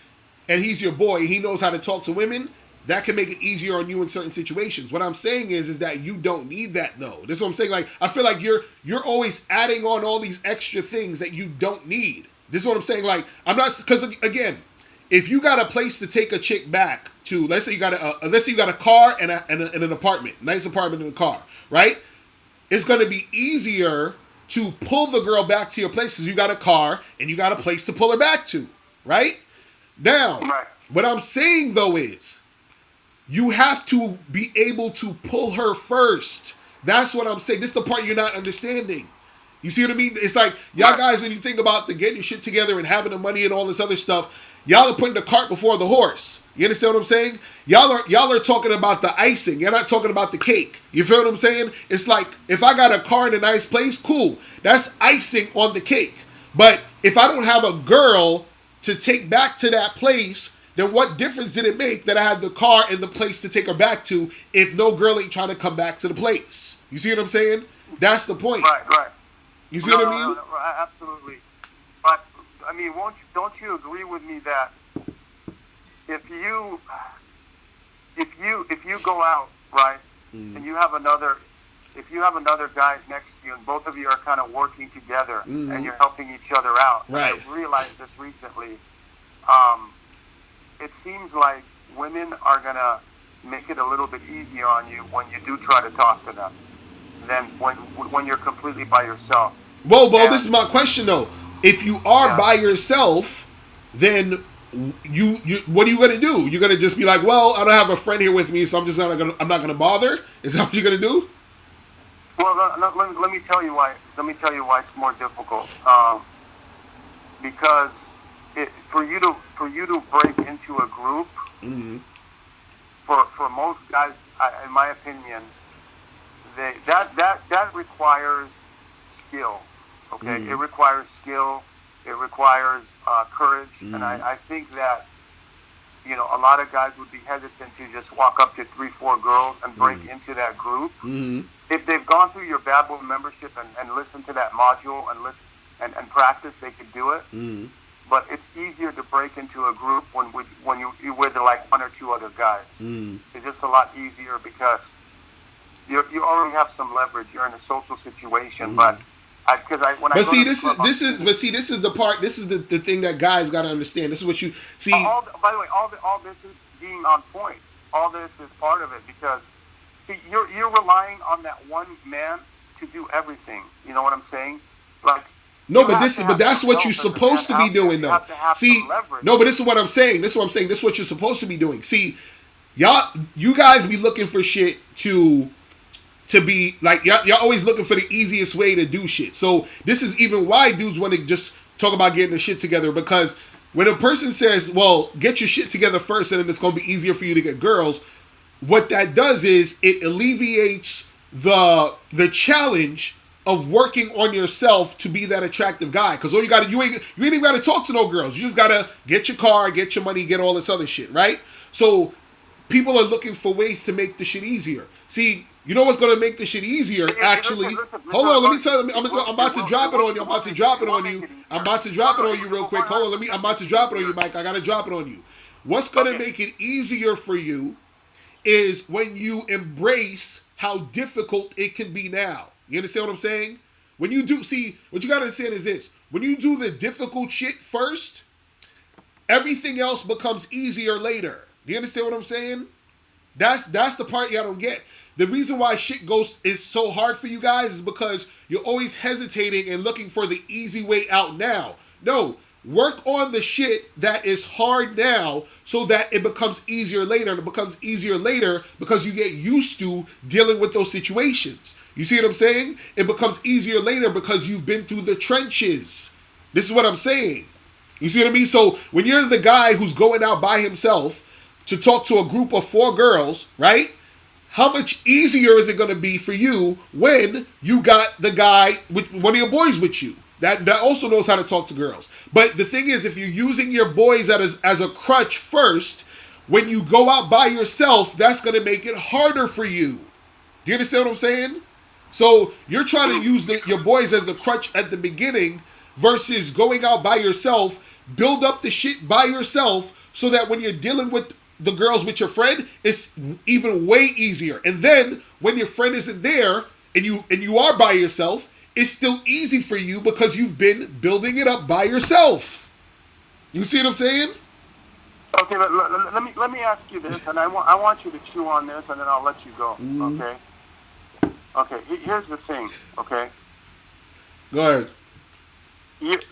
[SPEAKER 1] and he's your boy, he knows how to talk to women. That can make it easier on you in certain situations. What I'm saying is that you don't need that though. This is what I'm saying. Like, I feel like you're always adding on all these extra things that you don't need. This is what I'm saying. Like, I'm not, because again, if you got a place to take a chick back to, let's say you got a car and an apartment, nice apartment and a car, right? It's going to be easier to pull the girl back to your place because you got a car and you got a place to pull her back to, right? Now, what I'm saying though is, you have to be able to pull her first. That's what I'm saying. This is the part you're not understanding. You see what I mean? It's like, y'all guys, when you think about the getting your shit together and having the money and all this other stuff, y'all are putting the cart before the horse. You understand what I'm saying? Y'all are talking about the icing. You're not talking about the cake. You feel what I'm saying? It's like, if I got a car in a nice place, cool. That's icing on the cake. But if I don't have a girl to take back to that place, then what difference did it make that I had the car and the place to take her back to if no girl ain't trying to come back to the place? You see what I'm saying? That's the point.
[SPEAKER 2] Right.
[SPEAKER 1] You see what I mean?
[SPEAKER 2] No, absolutely. But I mean, don't you agree with me that if you go out, right, and you have another guy next to you, and both of you are kind of working together, and you're helping each other out.
[SPEAKER 1] Right.
[SPEAKER 2] And I realized this recently. It seems like women are gonna make it a little bit easier on you when you do try to talk to them than when you're completely by yourself.
[SPEAKER 1] Well, this is my question though. If you are by yourself, then you what are you gonna do? You're gonna just be like, well, I don't have a friend here with me, so I'm not gonna bother. Is that what you're gonna do?
[SPEAKER 2] Well, let me tell you why. Let me tell you why it's more difficult. Because for you to break into a group, for most guys, in my opinion, that requires skill. Okay, it requires skill. It requires courage, and I think that a lot of guys would be hesitant to just walk up to 3-4 girls and break into that group. If they've gone through your Bad Boy membership and listened to that module and practice, they could do it. But it's easier to break into a group when you're with like one or two other guys. It's just a lot easier because you already have some leverage. You're in a social situation, but this is the part. This is the thing that guys got to understand. This is what you see. By the way, all this is being on point. All this is part of it because you're relying on that one man to do everything. You know what I'm saying? Like.
[SPEAKER 1] No, but that's what you're supposed to be doing, though. See, no, but this is what I'm saying. This is what you're supposed to be doing. See, you guys be looking for shit to be like, y'all always looking for the easiest way to do shit. So this is even why dudes want to just talk about getting the shit together, because when a person says, well, get your shit together first and then it's going to be easier for you to get girls, what that does is it alleviates the challenge of working on yourself to be that attractive guy. Because all you ain't even got to talk to no girls. You just got to get your car, get your money, get all this other shit, right? So people are looking for ways to make the shit easier. See, you know what's going to make the shit easier, actually? Hold on, let me tell you. I'm about to drop it on you. I'm about to drop it on you real quick. Hold on, I'm about to drop it on you, Mike. I got to drop it on you. What's going to make it easier for you is when you embrace how difficult it can be now. You understand what I'm saying? When you do, see, what you got to understand is this. When you do the difficult shit first, everything else becomes easier later. Do you understand what I'm saying? That's the part y'all don't get. The reason why shit is so hard for you guys is because you're always hesitating and looking for the easy way out now. No, work on the shit that is hard now so that it becomes easier later. And it becomes easier later because you get used to dealing with those situations. You see what I'm saying? It becomes easier later because you've been through the trenches. This is what I'm saying. You see what I mean? So when you're the guy who's going out by himself to talk to a group of 4 girls, right? How much easier is it going to be for you when you got the guy with one of your boys with you? That also knows how to talk to girls. But the thing is, if you're using your boys as a crutch first, when you go out by yourself, that's going to make it harder for you. Do you understand what I'm saying? So you're trying to use your boys as the crutch at the beginning versus going out by yourself, build up the shit by yourself so that when you're dealing with the girls with your friend, it's even way easier. And then when your friend isn't there and you are by yourself, it's still easy for you because you've been building it up by yourself. You see what I'm saying?
[SPEAKER 2] Okay, but let me ask you this, and I want you to chew on this, and then I'll let you go. Mm-hmm. Okay. Here's the thing. Okay.
[SPEAKER 1] Go ahead.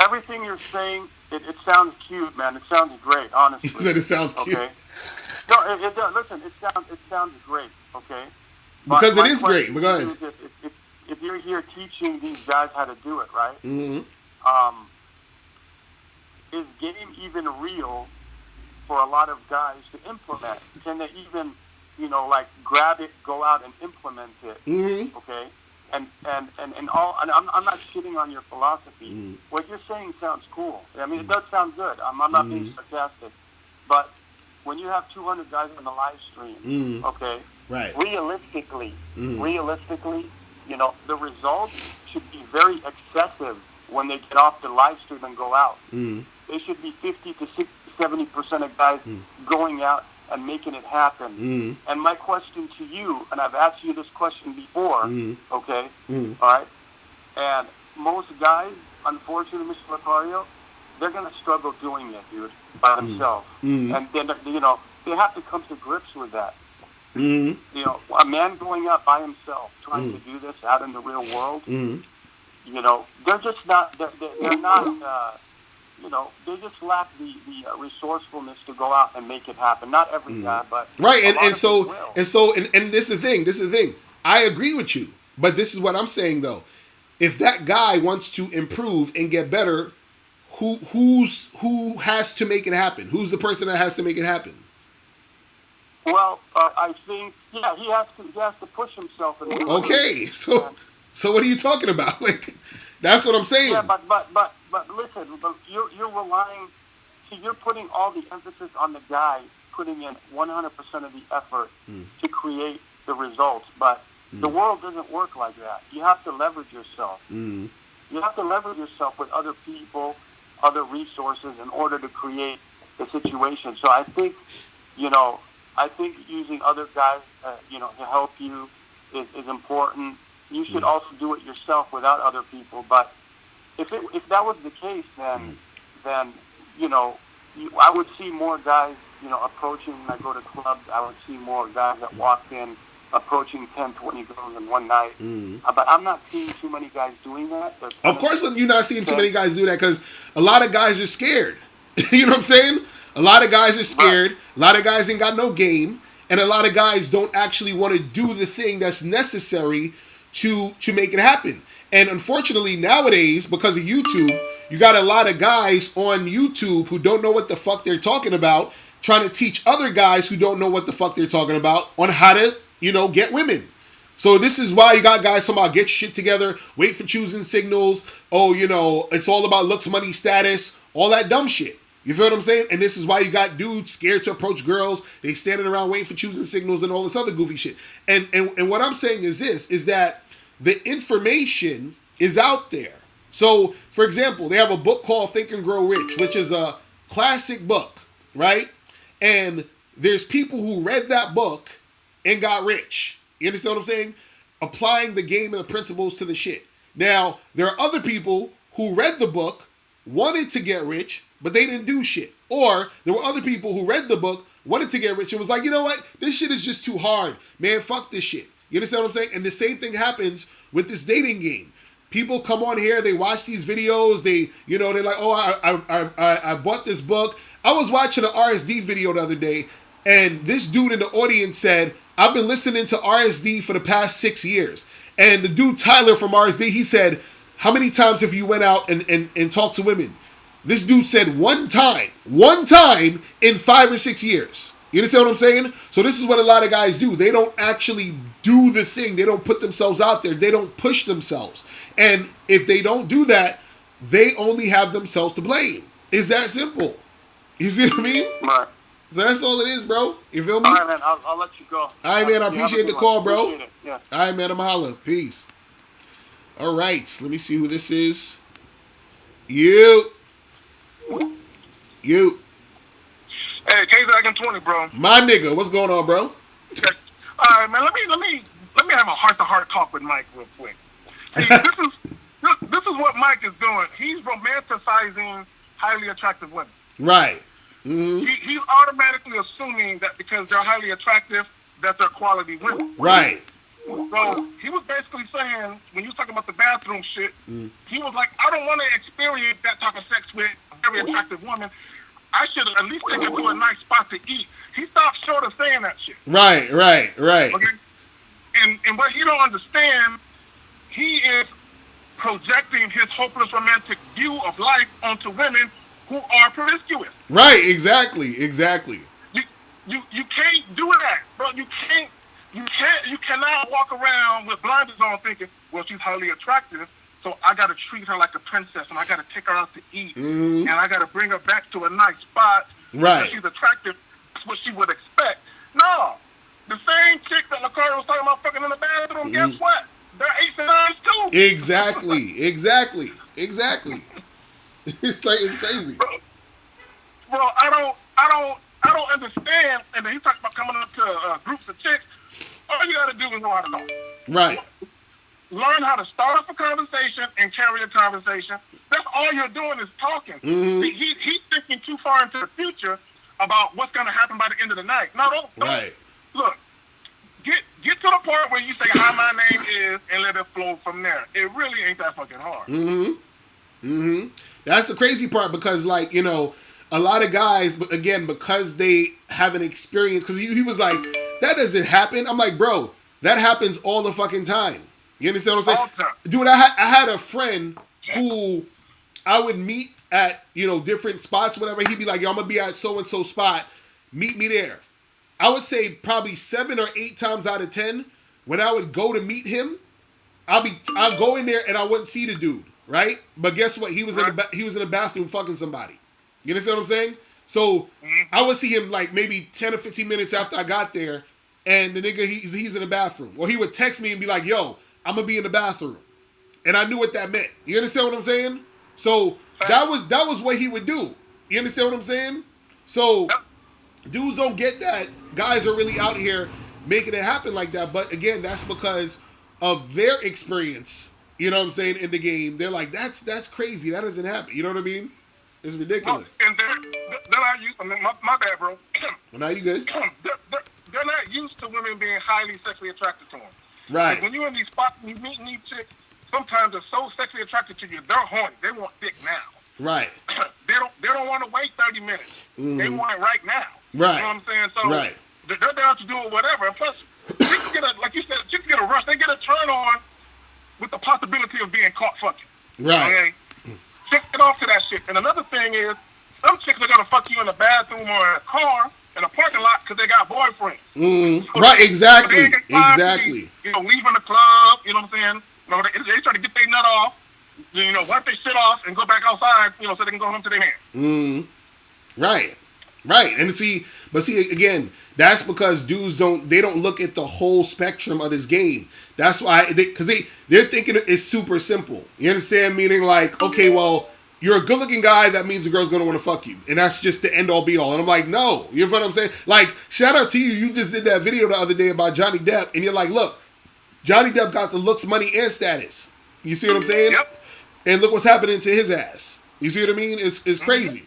[SPEAKER 2] Everything you're saying, it sounds cute, man. It sounds great, honestly.
[SPEAKER 1] You said it sounds cute.
[SPEAKER 2] Okay. No, it does. Listen, it sounds great. Okay.
[SPEAKER 1] Because it is great. But go ahead.
[SPEAKER 2] If you're here teaching these guys how to do it, right?
[SPEAKER 1] Mm-hmm.
[SPEAKER 2] Is game even real for a lot of guys to implement? Can they even, like grab it, go out and implement it?
[SPEAKER 1] Mm-hmm.
[SPEAKER 2] Okay, and I'm not shitting on your philosophy. Mm-hmm. What you're saying sounds cool. I mean, it does sound good. I'm not being sarcastic, but when you have 200 guys on the live stream, okay,
[SPEAKER 1] right?
[SPEAKER 2] Realistically, the results should be very excessive when they get off the live stream and go out. They should be 50 to 60, 70% of guys going out and making it happen. And my question to you, and I've asked you this question before, okay? All right? And most guys, unfortunately, Mr. Locario, they're going to struggle doing it, dude, by themselves. And then, they have to come to grips with that. A man going out by himself, trying to do this out in the real world, they're just not, they're not, they just lack the resourcefulness to go out and make it happen. Not every guy, but
[SPEAKER 1] right. And so this is the thing. This is the thing. I agree with you, but this is what I'm saying though. If that guy wants to improve and get better, who has to make it happen? Who's the person that has to make it happen?
[SPEAKER 2] Well, I think he has to push himself.
[SPEAKER 1] Okay, so what are you talking about? Like, that's what I'm saying.
[SPEAKER 2] Yeah, but listen, you're relying. See, you're putting all the emphasis on the guy putting in 100% of the effort to create the results. But the world doesn't work like that. You have to leverage yourself. You have to leverage yourself with other people, other resources in order to create the situation. So I think, using other guys, to help you is important. You should also do it yourself without other people. But if that was the case, then I would see more guys, approaching. When I go to clubs, I would see more guys that walk in approaching 10, 20 girls in one night. But I'm not seeing too many guys doing that.
[SPEAKER 1] Of course you're not seeing too many guys do that because a lot of guys are scared. You know what I'm saying? A lot of guys are scared. Right. A lot of guys ain't got no game. And a lot of guys don't actually want to do the thing that's necessary to make it happen. And unfortunately, nowadays, because of YouTube, you got a lot of guys on YouTube who don't know what the fuck they're talking about, trying to teach other guys who don't know what the fuck they're talking about on how to, get women. So this is why you got guys talking about get your shit together, wait for choosing signals, it's all about looks, money, status, all that dumb shit. You feel what I'm saying? And this is why you got dudes scared to approach girls. They standing around waiting for choosing signals and all this other goofy shit. And what I'm saying is this, is that the information is out there. So, for example, they have a book called Think and Grow Rich, which is a classic book, right? And there's people who read that book and got rich. You understand what I'm saying? Applying the game and the principles to the shit. Now, there are other people who read the book, wanted to get rich, but they didn't do shit. Or there were other people who read the book, wanted to get rich, and was like, you know what? This shit is just too hard. Man, fuck this shit. You understand what I'm saying? And the same thing happens with this dating game. People come on here, they watch these videos, they're like, I bought this book. I was watching an RSD video the other day, and this dude in the audience said, I've been listening to RSD for the past 6 years. And the dude Tyler from RSD, he said, how many times have you went out and talked to women? This dude said one time in 5 or 6 years. You understand what I'm saying? So this is what a lot of guys do. They don't actually do the thing. They don't put themselves out there. They don't push themselves. And if they don't do that, they only have themselves to blame. It's that simple. You see what I mean?
[SPEAKER 2] Right.
[SPEAKER 1] So that's all it is, bro. You feel me?
[SPEAKER 2] All right, man. I'll let you go.
[SPEAKER 1] All right, man. I appreciate the call, bro.
[SPEAKER 2] Appreciate it. Yeah.
[SPEAKER 1] All right, man. I'm holla. Peace. All right. Let me see who this is. You.
[SPEAKER 3] Hey, K-Zag 20, bro.
[SPEAKER 1] My nigga. What's going on, bro?
[SPEAKER 3] Okay. All right, man. Let me have a heart-to-heart talk with Mike real quick. See, this is what Mike is doing. He's romanticizing highly attractive women.
[SPEAKER 1] Right. Mm-hmm.
[SPEAKER 3] He's automatically assuming that because they're highly attractive, that they're quality women.
[SPEAKER 1] Right.
[SPEAKER 3] So he was basically saying, when you was talking about the bathroom shit, he was like, I don't want to experience that type of sex with a very attractive woman. I should at least take her to a nice spot to eat. He stopped short of saying that shit.
[SPEAKER 1] Right.
[SPEAKER 3] Okay? And what you don't understand, he is projecting his hopeless romantic view of life onto women who are promiscuous.
[SPEAKER 1] Right, exactly.
[SPEAKER 3] You can't do that, bro. You cannot walk around with blinders on thinking, well, she's highly attractive, so I gotta treat her like a princess and I gotta take her out to eat and I gotta bring her back to a nice spot.
[SPEAKER 1] Right.
[SPEAKER 3] Because she's attractive, that's what she would expect. No. The same chick that Locario was talking about fucking in the bathroom, guess what? They're 8s and 9s too.
[SPEAKER 1] Exactly. It's like, it's crazy.
[SPEAKER 3] Bro, I don't understand. And then he talked about coming up to groups of chicks. All you gotta do is know how to talk.
[SPEAKER 1] Right.
[SPEAKER 3] Learn how to start off a conversation and carry a conversation. That's all you're doing is talking. He's thinking too far into the future about what's gonna happen by the end of the night. No, don't.
[SPEAKER 1] Right.
[SPEAKER 3] Look, get to the part where you say hi, my name is, and let it flow from there. It really ain't that fucking hard.
[SPEAKER 1] That's the crazy part because, like, you know, a lot of guys, but again, because they haven't experienced, because he was like, that doesn't happen. I'm like, bro, that happens all the fucking time. You understand what I'm saying?
[SPEAKER 3] All the time.
[SPEAKER 1] Dude, I had a friend who I would meet at, you know, different spots, whatever. He'd be like, yo, I'm going to be at so-and-so spot. Meet me there. I would say probably 7 or 8 times out of 10, when I would go to meet him, I'll go in there and I wouldn't see the dude, right? But guess what? He was in the bathroom fucking somebody. You understand what I'm saying? So I would see him like maybe 10 or 15 minutes after I got there, and the nigga he's in the bathroom. Or he would text me and be like, yo, I'm gonna be in the bathroom. And I knew what that meant. You understand what I'm saying? So that was what he would do. You understand what I'm saying? So dudes don't get that. Guys are really out here making it happen like that. But again, that's because of their experience, you know what I'm saying, in the game. They're like, that's crazy. That doesn't happen. You know what I mean? It's ridiculous.
[SPEAKER 3] And they're not used, my bad, bro.
[SPEAKER 1] Well, now you good.
[SPEAKER 3] They're not used to women being highly sexually attracted to them.
[SPEAKER 1] Right.
[SPEAKER 3] Like when you're in these spots and you meet these chicks, sometimes they're so sexually attracted to you, they're horny. They want dick now.
[SPEAKER 1] Right.
[SPEAKER 3] They don't want to wait 30 minutes. They want it right now.
[SPEAKER 1] Right.
[SPEAKER 3] You know what I'm saying? So
[SPEAKER 1] right.
[SPEAKER 3] They're down to do it whatever. And plus, chicks get like you said, chicks get a rush. They get a turn on with the possibility of being caught fucking.
[SPEAKER 1] Right.
[SPEAKER 3] Okay? Chicks get off to that shit. And another thing is, some chicks are gonna fuck you in the bathroom or in a car, in a parking lot, because they got boyfriends. So
[SPEAKER 1] right, exactly.
[SPEAKER 3] Exactly. You know, leaving the club, you know what I'm saying? You know, they try to get their nut off, you know, wipe their shit off and go back outside, you know, so they can go home to their man.
[SPEAKER 1] Right. Right. And see, again, that's because dudes don't look at the whole spectrum of this game. That's why, because they're thinking it's super simple. You understand? Meaning like, okay, well, you're a good-looking guy, that means the girl's going to want to fuck you. And that's just the end-all, be-all. And I'm like, no. You know what I'm saying? Like, shout out to you. You just did that video the other day about Johnny Depp. And you're like, look, Johnny Depp got the looks, money, and status. You see what I'm saying?
[SPEAKER 3] Yep.
[SPEAKER 1] And look what's happening to his ass. You see what I mean? It's crazy.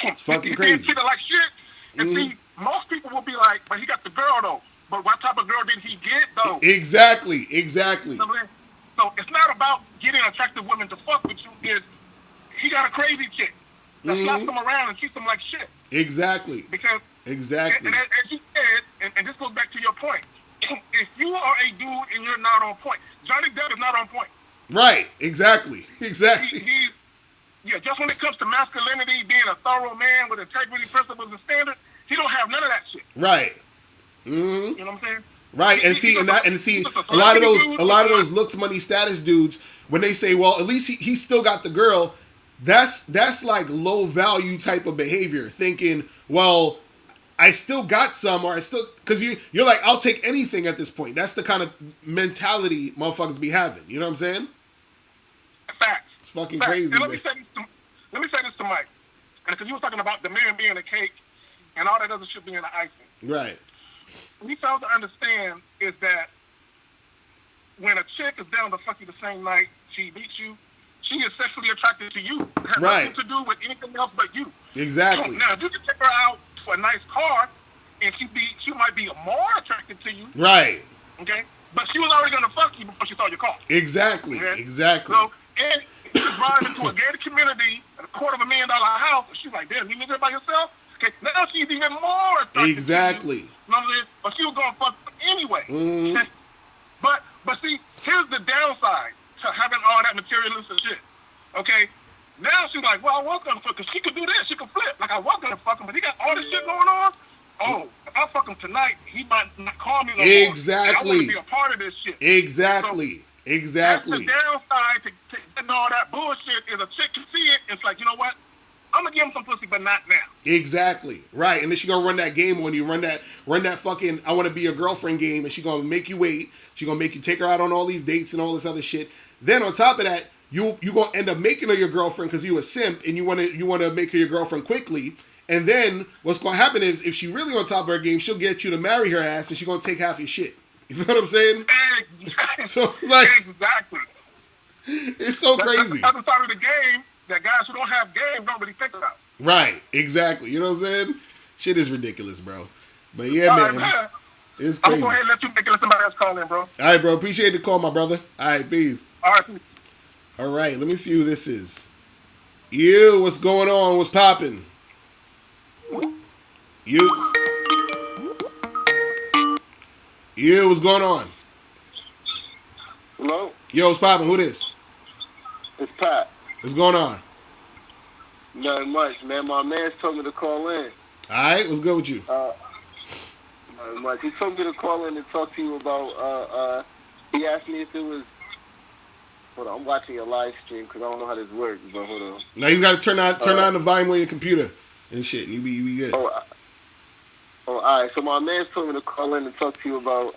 [SPEAKER 1] It's fucking crazy.
[SPEAKER 3] He treated like shit. And see, most people will be like, but he got the girl, though. But what type of girl did he get, though?
[SPEAKER 1] Exactly.
[SPEAKER 3] You know what I mean? So it's not about getting attractive women to fuck with you. He got a crazy chick that slaps them around and treats them like shit.
[SPEAKER 1] Exactly.
[SPEAKER 3] Because,
[SPEAKER 1] exactly.
[SPEAKER 3] And as you said, and this goes back to your point, if you are a dude and you're not on point, Johnny Depp is not on point.
[SPEAKER 1] Right. Exactly.
[SPEAKER 3] Just when it comes to masculinity, being a thorough man with integrity, principles, and standards, He don't have none of that shit.
[SPEAKER 1] Right.
[SPEAKER 3] You know what I'm saying?
[SPEAKER 1] Right, and see, a lot of those looks, money, status dudes, when they say, well, at least he still got the girl, that's like low value type of behavior. Thinking, well, I still got some, or I still, because you're like, I'll take anything at this point. That's the kind of mentality motherfuckers be having. You know what I'm saying?
[SPEAKER 3] Facts.
[SPEAKER 1] It's fucking
[SPEAKER 3] Facts.
[SPEAKER 1] crazy.
[SPEAKER 3] And let me say this to Mike, because you were talking about the man being a cake and all that other shit being the icing.
[SPEAKER 1] Right.
[SPEAKER 3] What we fail to understand is that when a chick is down to fuck you the same night she beats you, she is sexually attracted to you. It has nothing to do with anything else but you.
[SPEAKER 1] Exactly.
[SPEAKER 3] So, now, if you can take her out to a nice car, and she might be more attracted to you.
[SPEAKER 1] Right.
[SPEAKER 3] Okay? But she was already going to fuck you before she saw your car.
[SPEAKER 1] Exactly.
[SPEAKER 3] Okay?
[SPEAKER 1] Exactly.
[SPEAKER 3] So, and you drive into a gated community at $250,000 house, and she's like, damn, you live here by yourself? Okay, now she's even more attracted
[SPEAKER 1] exactly.
[SPEAKER 3] to you. You know what I'm saying? But she was going to fuck anyway.
[SPEAKER 1] Mm-hmm.
[SPEAKER 3] Okay? But see, here's the downside to having all that materialistic shit. Okay? Now she's like, well, I was going to fuck, because she could do this, she could flip. Like, I was going to fuck him, but he got all this shit going on. Oh, if I fuck him tonight, he might not call me no more.
[SPEAKER 1] Exactly.
[SPEAKER 3] I want to be a part of this shit.
[SPEAKER 1] Exactly.
[SPEAKER 3] So,
[SPEAKER 1] exactly.
[SPEAKER 3] That's the downside to getting all that bullshit is a chick can see it. It's like, you know what? I'm gonna give him some pussy, but not now.
[SPEAKER 1] Exactly. Right. And then she gonna run that game when you run that fucking I want to be your girlfriend game, and she gonna make you wait. She gonna make you take her out on all these dates and all this other shit. Then on top of that, you gonna end up making her your girlfriend because you a simp and you wanna make her your girlfriend quickly. And then what's gonna happen is if she really on top of her game, she'll get you to marry her ass, and she's gonna take half your shit. You feel what I'm saying?
[SPEAKER 3] Exactly.
[SPEAKER 1] So like
[SPEAKER 3] exactly.
[SPEAKER 1] It's so crazy.
[SPEAKER 3] That's the side of the game that guys who don't have game don't really think about.
[SPEAKER 1] Right, exactly. You know what I'm saying? Shit is ridiculous, bro. But yeah, man. It's crazy.
[SPEAKER 3] I'm gonna go ahead and let you make it. Let somebody else call in, bro.
[SPEAKER 1] All right, bro. Appreciate the call, my brother. All right, peace.
[SPEAKER 3] All right.
[SPEAKER 1] All right, let me see who this is. You, what's going on? What's popping? You, what's going on?
[SPEAKER 4] Hello?
[SPEAKER 1] Yo, what's popping? Who this?
[SPEAKER 4] It's Pat.
[SPEAKER 1] What's going on?
[SPEAKER 4] Nothing much, man. My man's told me to call in.
[SPEAKER 1] All right, what's good with you?
[SPEAKER 4] Nothing much. He told me to call in and talk to you about, he asked me if it was, hold on, I'm watching a live stream because I don't know how this works, but hold on.
[SPEAKER 1] Now you got to turn on the volume on your computer and shit, and you be good.
[SPEAKER 4] Oh, all right. So my man's told me to call in and talk to you about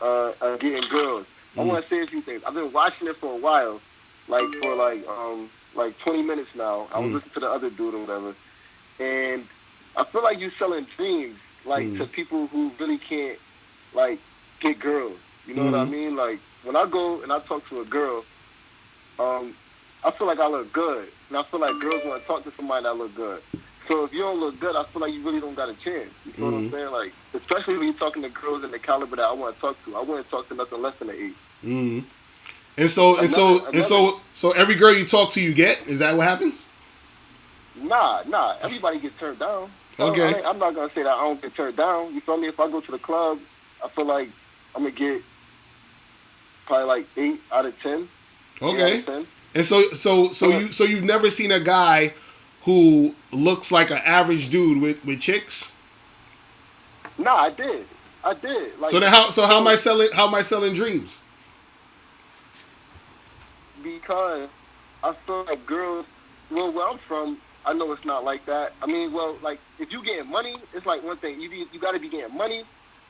[SPEAKER 4] getting girls. I want to say a few things. I've been watching it for a while, like 20 minutes now. I was listening to the other dude or whatever, and I feel like you're selling dreams, like to people who really can't, like, get girls. You know what I mean? Like when I go and I talk to a girl, I feel like I look good, and I feel like girls want to talk to somebody that look good. So if you don't look good, I feel like you really don't got a chance. You know what I'm saying? Like, especially when you're talking to girls in the caliber that I want to talk to. I wouldn't talk to nothing less than an 8.
[SPEAKER 1] And so every girl you talk to, you get? Is that what happens?
[SPEAKER 4] Nah. Everybody gets turned down. So
[SPEAKER 1] Okay.
[SPEAKER 4] I'm not gonna say that I don't get turned down. You feel me? If I go to the club, I feel like I'm gonna get probably like 8 out of 10.
[SPEAKER 1] Okay.
[SPEAKER 4] 8 out of 10.
[SPEAKER 1] And so you've never seen a guy who looks like an average dude with chicks?
[SPEAKER 4] Nah, I did. Like,
[SPEAKER 1] so how am I selling dreams?
[SPEAKER 4] Because I feel like girls, well, where I'm from, I know it's not like that. I mean, well, like, if you getting money, it's like one thing. You got to be getting money,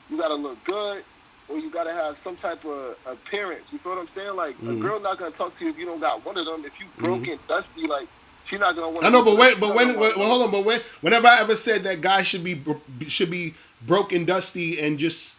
[SPEAKER 4] you got to look good, or you got to have some type of appearance. You feel what I'm saying? Like, a girl not going to talk to you if you don't got one of them. If you broke and dusty, like, she's not going to want to...
[SPEAKER 1] I know, whenever I ever said that guys should be broke and dusty and just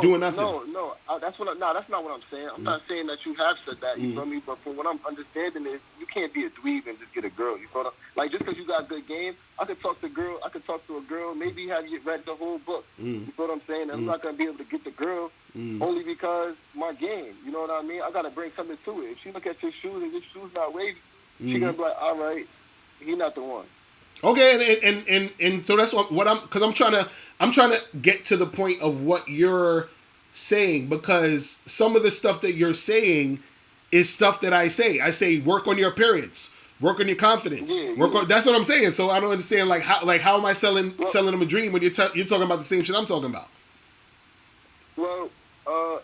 [SPEAKER 1] doing nothing.
[SPEAKER 4] No. That's not what I'm saying. I'm not saying that you have said that, you feel me? But from what I'm understanding is you can't be a dweeb and just get a girl. You feel me? Like, just because you got a good game, I could talk to a girl, maybe have you read the whole book. You feel what I'm saying? I'm not going to be able to get the girl only because my game. You know what I mean? I got to bring something to it. If she look at your shoes and your shoes not wavy, she going to be like, all right, he not the one.
[SPEAKER 1] Okay, and so that's what I'm trying to get to the point of what you're saying, because some of the stuff that you're saying is stuff that I say. I say work on your appearance, Work on your confidence.
[SPEAKER 4] Yeah,
[SPEAKER 1] Work
[SPEAKER 4] yeah.
[SPEAKER 1] on. That's what I'm saying. So I don't understand how am I selling them a dream when you're talking about the same shit I'm talking about?
[SPEAKER 4] Well, I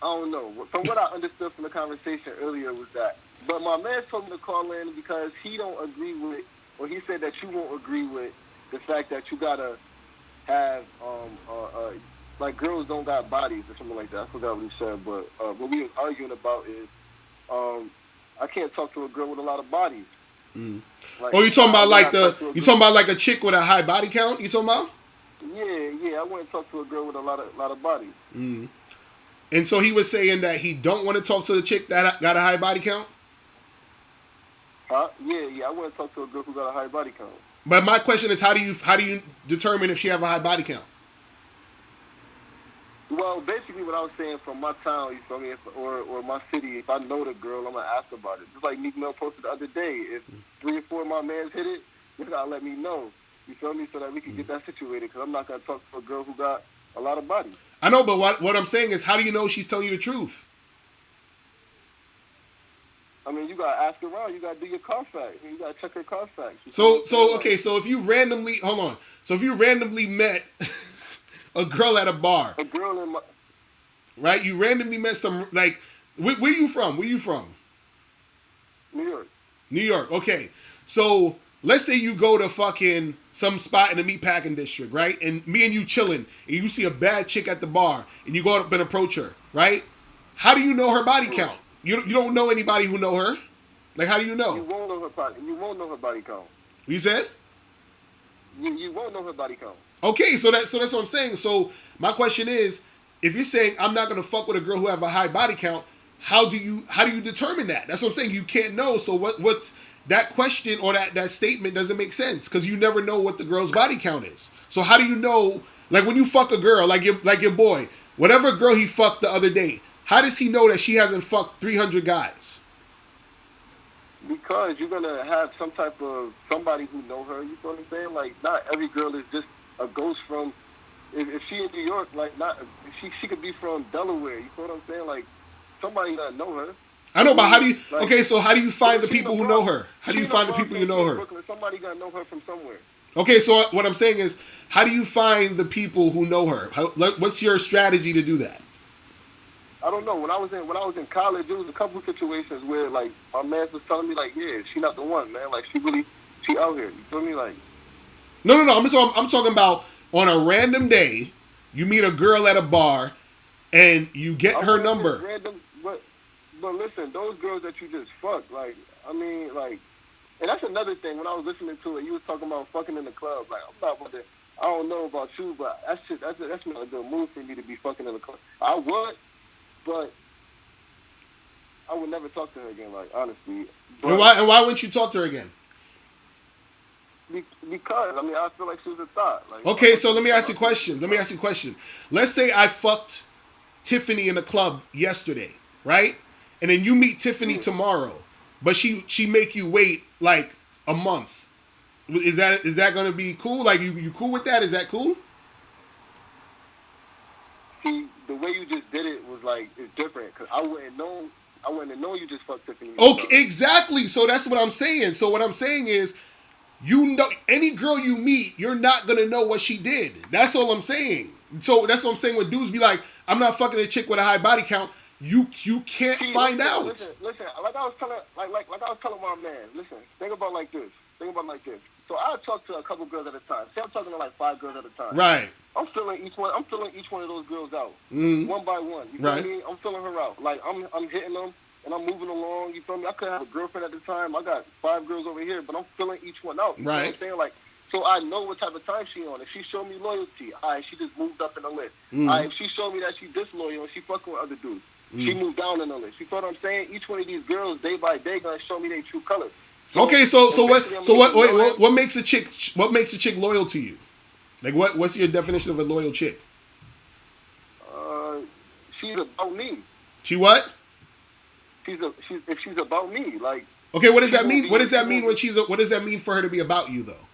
[SPEAKER 4] don't know. From what I understood from the conversation earlier was that, but my man told me to call in because he don't agree with, or he said that you won't agree with the fact that you gotta have like girls don't got bodies or something like that. I forgot what he said, but what we was arguing about is I can't talk to a girl with a lot of bodies. Like,
[SPEAKER 1] Oh, you talking about
[SPEAKER 4] you talking
[SPEAKER 1] about like a chick with a high body count? You talking about?
[SPEAKER 4] Yeah. I want to talk to a girl with a lot of bodies.
[SPEAKER 1] And so he was saying that he don't want to talk to the chick that got a high body count?
[SPEAKER 4] Huh? Yeah. I want to talk to a girl who got a high body count.
[SPEAKER 1] But my question is, how do you determine if she have a high body count?
[SPEAKER 4] Well, basically what I was saying, from my town, you feel me, or my city, if I know the girl, I'm going to ask about it. Just like Meek Mill posted the other day. If 3 or 4 of my mans hit it, you got to let me know. You feel me? So that we can get that situated. Because I'm not going to talk to a girl who got a lot of bodies.
[SPEAKER 1] I know, but what I'm saying is, how do you know she's telling you the truth?
[SPEAKER 4] I mean, you got to ask around. You got to do your Carfax. You got to check her Carfax.
[SPEAKER 1] So if you randomly, hold on. So if you randomly met a girl at a bar.
[SPEAKER 4] A girl in my...
[SPEAKER 1] Right? You randomly met some, like, where you from? Where you from?
[SPEAKER 4] New York.
[SPEAKER 1] New York, okay. So let's say you go to fucking some spot in the meatpacking district, right? And me and you chilling, and you see a bad chick at the bar, and you go up and approach her, right? How do you know her body count? You don't know anybody who know her? Like, how do you know?
[SPEAKER 4] You won't know her body. You won't know her body count.
[SPEAKER 1] You said?
[SPEAKER 4] You won't know her body count.
[SPEAKER 1] Okay, so that's what I'm saying. So my question is, if you're saying I'm not gonna fuck with a girl who have a high body count, how do you determine that? That's what I'm saying. You can't know. So what's that question or that statement doesn't make sense because you never know what the girl's body count is. So how do you know? Like when you fuck a girl, like your boy, whatever girl he fucked the other day, how does he know that she hasn't fucked 300 guys?
[SPEAKER 4] Because you're gonna have some type of somebody who know her. You know what I'm saying? Like not every girl is just a ghost from. If she in New York, like not she could be from Delaware. You know what I'm saying? Like somebody that know her.
[SPEAKER 1] I know, but how do you?
[SPEAKER 4] Like,
[SPEAKER 1] okay, so how do you find the
[SPEAKER 4] she's
[SPEAKER 1] people
[SPEAKER 4] a
[SPEAKER 1] who
[SPEAKER 4] Bronx-
[SPEAKER 1] know her? How do you
[SPEAKER 4] she's a
[SPEAKER 1] find the
[SPEAKER 4] Bronx
[SPEAKER 1] people who know her?
[SPEAKER 4] Brooklyn. Somebody gotta know her from somewhere.
[SPEAKER 1] Okay, so what I'm saying is, how do you find the people who know her? What's your strategy to do that?
[SPEAKER 4] I don't know. When I was in college, there was a couple situations where like my man was telling me like, yeah, she not the one, man. Like she out here. You feel me? Like
[SPEAKER 1] No. I'm talking about on a random day, you meet a girl at a bar, and you get her number.
[SPEAKER 4] Random, but listen, those girls that you just fucked, like I mean, like, and that's another thing. When I was listening to it, you was talking about fucking in the club. Like I'm not about to. I don't know about you, but that's not a good move for me to be fucking in the club. I would. But I would never talk to her again, like, honestly. But
[SPEAKER 1] And why wouldn't you talk to her again?
[SPEAKER 4] Because, I mean, I feel like she was a thought. Like,
[SPEAKER 1] Okay, so let me ask you a question. Let's say I fucked Tiffany in the club yesterday, right? And then you meet Tiffany tomorrow, but she make you wait, like, a month. Is that going to be cool? Like, you cool with that? Is that cool?
[SPEAKER 4] See, the way you just did it was like it's different because I wouldn't have known you just fucked Tiffany.
[SPEAKER 1] Okay, exactly. So that's what I'm saying. So what I'm saying is, you know, any girl you meet, you're not gonna know what she did. That's all I'm saying. So that's what I'm saying. When dudes be like, "I'm not fucking a chick with a high body count," you can't find out.
[SPEAKER 4] Listen. Like I was telling my man. Listen, think about like this. So I talk to a couple girls at a time. Say I'm talking to like 5 girls at a time.
[SPEAKER 1] Right.
[SPEAKER 4] I'm filling each one of those girls out, one by one. You feel me? I'm filling her out. Like I'm hitting them and I'm moving along. You feel me? I could have a girlfriend at the time. I got 5 girls over here, but I'm filling each one out. You know what I'm saying? Like, so I know what type of time she on. If she show me loyalty, she just moved up in the list. If she show me that she disloyal and she fucking with other dudes, she moved down in the list. You feel what I'm saying? Each one of these girls, day by day, gonna show me their true colors.
[SPEAKER 1] Okay, so what makes a chick loyal to you? Like what's your definition of a loyal chick?
[SPEAKER 4] She's about me.
[SPEAKER 1] She what?
[SPEAKER 4] If she's about me, like.
[SPEAKER 1] Okay, what does that mean? What does that mean what does that mean for her to be about you though?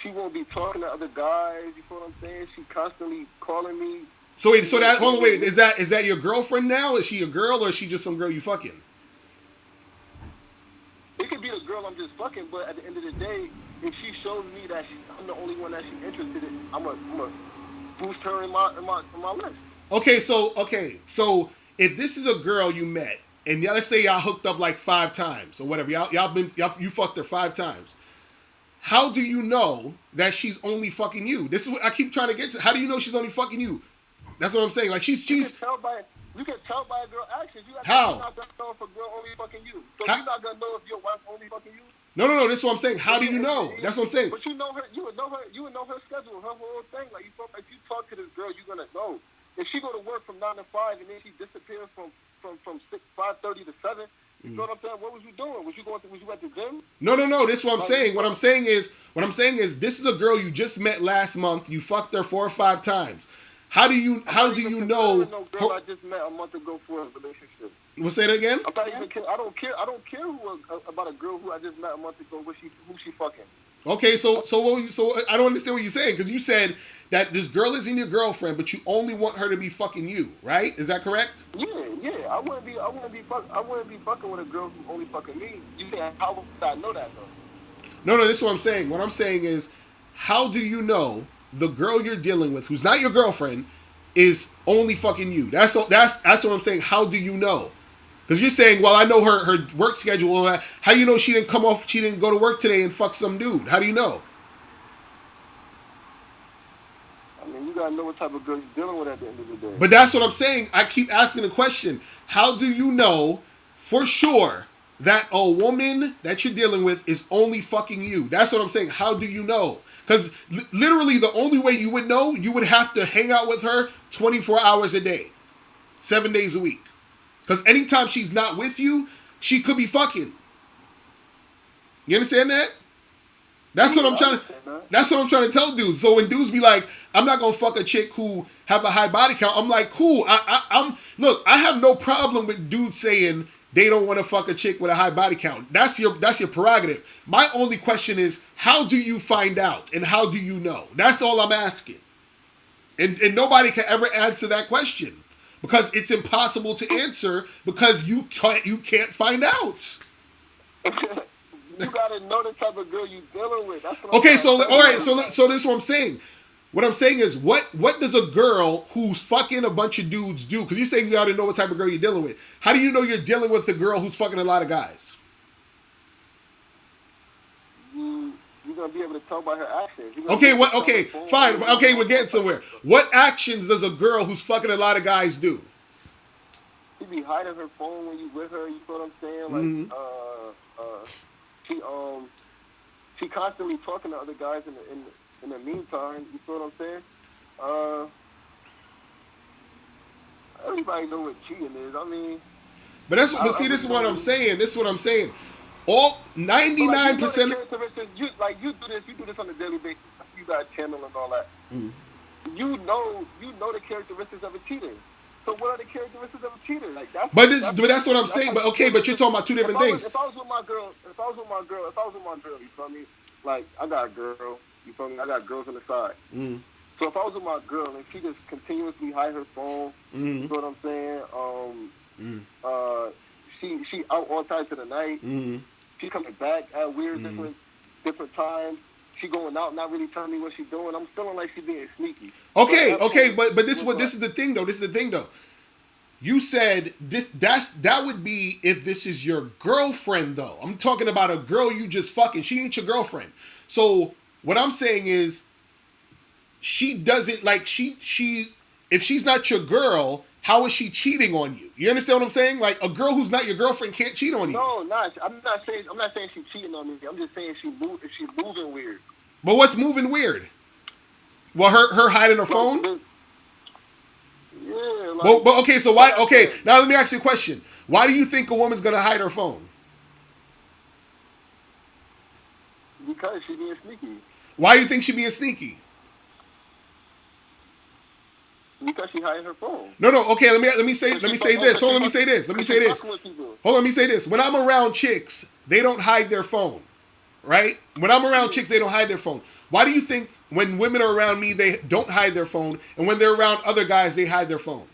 [SPEAKER 4] She won't be talking to other guys. You know what I'm saying? She constantly calling me.
[SPEAKER 1] So wait, hold on, wait. Is that your girlfriend now? Is she a girl or is she just some girl you fucking?
[SPEAKER 4] girl I'm just fucking, but at the end of the day, if she shows me that I'm the only one that she's interested in, I'm a boost her in my list.
[SPEAKER 1] Okay, so if this is a girl you met, and let's say y'all hooked up like 5 times or whatever, you fucked her 5 times. How do you know that she's only fucking you? This is what I keep trying to get to. How do you know she's only fucking you? That's what I'm saying. Like she's.
[SPEAKER 4] You can tell by a girl actions.
[SPEAKER 1] How?
[SPEAKER 4] You're not gonna know if a girl only fucking you. So
[SPEAKER 1] How?
[SPEAKER 4] you're not gonna know if your wife only fucking you.
[SPEAKER 1] No. This is what I'm saying. How do you know? That's what I'm saying.
[SPEAKER 4] But you know her. You would know her schedule, her whole thing. Like if you talk to this girl, you're gonna know. If she go to work from 9 to 5 and then she disappears from 5:30 to 7. You know what I'm saying? What was you doing? Was you at the gym?
[SPEAKER 1] No. This is what I'm saying. What I'm saying is this is a girl you just met last month. You fucked her 4 or 5 times. How do you know?
[SPEAKER 4] No girl I just met a month ago for a relationship.
[SPEAKER 1] We'll say that again.
[SPEAKER 4] I'm not even kidding. I don't care about a girl who I just met a month ago. Who she fucking?
[SPEAKER 1] Okay, so I don't understand what you're saying, because you said that this girl isn't your girlfriend, but you only want her to be fucking you, right? Is that correct?
[SPEAKER 4] Yeah. I wouldn't be fucking with a girl who only fucking me. You saying how would I know that though?
[SPEAKER 1] No, this is what I'm saying. What I'm saying is, how do you know the girl you're dealing with, who's not your girlfriend, is only fucking you? That's what I'm saying. How do you know? Because you're saying, well, I know her work schedule. How do you know she didn't go to work today and fuck some dude? How do you know?
[SPEAKER 4] I mean, you gotta know what type of girl you're dealing with at the end of the day.
[SPEAKER 1] But that's what I'm saying. I keep asking the question. How do you know for sure that a woman that you're dealing with is only fucking you? That's what I'm saying. How do you know? Because literally the only way you would know, you would have to hang out with her 24 hours a day, 7 days a week. Because anytime she's not with you, she could be fucking. You understand that? That's what I'm trying to tell dudes. So when dudes be like, I'm not gonna fuck a chick who have a high body count, I'm like, cool. Look, I have no problem with dudes saying they don't want to fuck a chick with a high body count. That's your prerogative. My only question is, how do you find out and how do you know? That's all I'm asking. And nobody can ever answer that question. Because it's impossible to answer because you can't find out.
[SPEAKER 4] You gotta know the type of girl you dealing with. That's what
[SPEAKER 1] okay, so all right, so this is what I'm saying. What I'm saying is, what does a girl who's fucking a bunch of dudes do? Because you're saying you gotta know what type of girl you're dealing with. How do you know you're dealing with a girl who's fucking a lot of guys?
[SPEAKER 4] You're gonna be able to tell by her actions.
[SPEAKER 1] Okay, fine. Okay, we're getting somewhere. What actions does a girl who's fucking a lot of guys do?
[SPEAKER 4] She be hiding her phone when you with her. You know what I'm saying? Like, she constantly talking to other guys in the meantime. You know what I'm saying? Everybody know what cheating is. I mean,
[SPEAKER 1] this is what I'm saying. This is what I'm saying. All 99%.
[SPEAKER 4] You do this on a daily basis. You got a channel and all that. You know the characteristics of a cheater. So what are the characteristics of a cheater? Like that's what I'm saying. But okay, but you're talking about two different things. If I was with my girl, you feel me? Like I got a girl, you feel me? I got girls on the side. So if I was with my girl and she just continuously hide her phone, you know what I'm saying? She out all times of the night. She coming back at weird different times. She going out, not really telling me what she's doing. I'm feeling like she's being sneaky.
[SPEAKER 1] Okay, but this is the thing though. You said that would be if this is your girlfriend though. I'm talking about a girl you just fucking. She ain't your girlfriend. So what I'm saying is, she doesn't like she if she's not your girl, how is she cheating on you? You understand what I'm saying? Like a girl who's not your girlfriend can't cheat on you.
[SPEAKER 4] No, I'm not saying she's cheating on me. I'm just saying she's moving weird.
[SPEAKER 1] But what's moving weird? Well, her hiding her phone?
[SPEAKER 4] Yeah. Like,
[SPEAKER 1] but okay, so why? Okay, now let me ask you a question. Why do you think a woman's gonna hide her phone?
[SPEAKER 4] Because she's being sneaky.
[SPEAKER 1] Why do you think she's being sneaky?
[SPEAKER 4] Because she hiding her phone.
[SPEAKER 1] No. Okay, let me say this. Hold on, let me say this. When I'm around chicks, they don't hide their phone, right? When I'm around chicks, they don't hide their phone. Why do you think when women are around me, they don't hide their phone, and when they're around other guys, they hide their phone?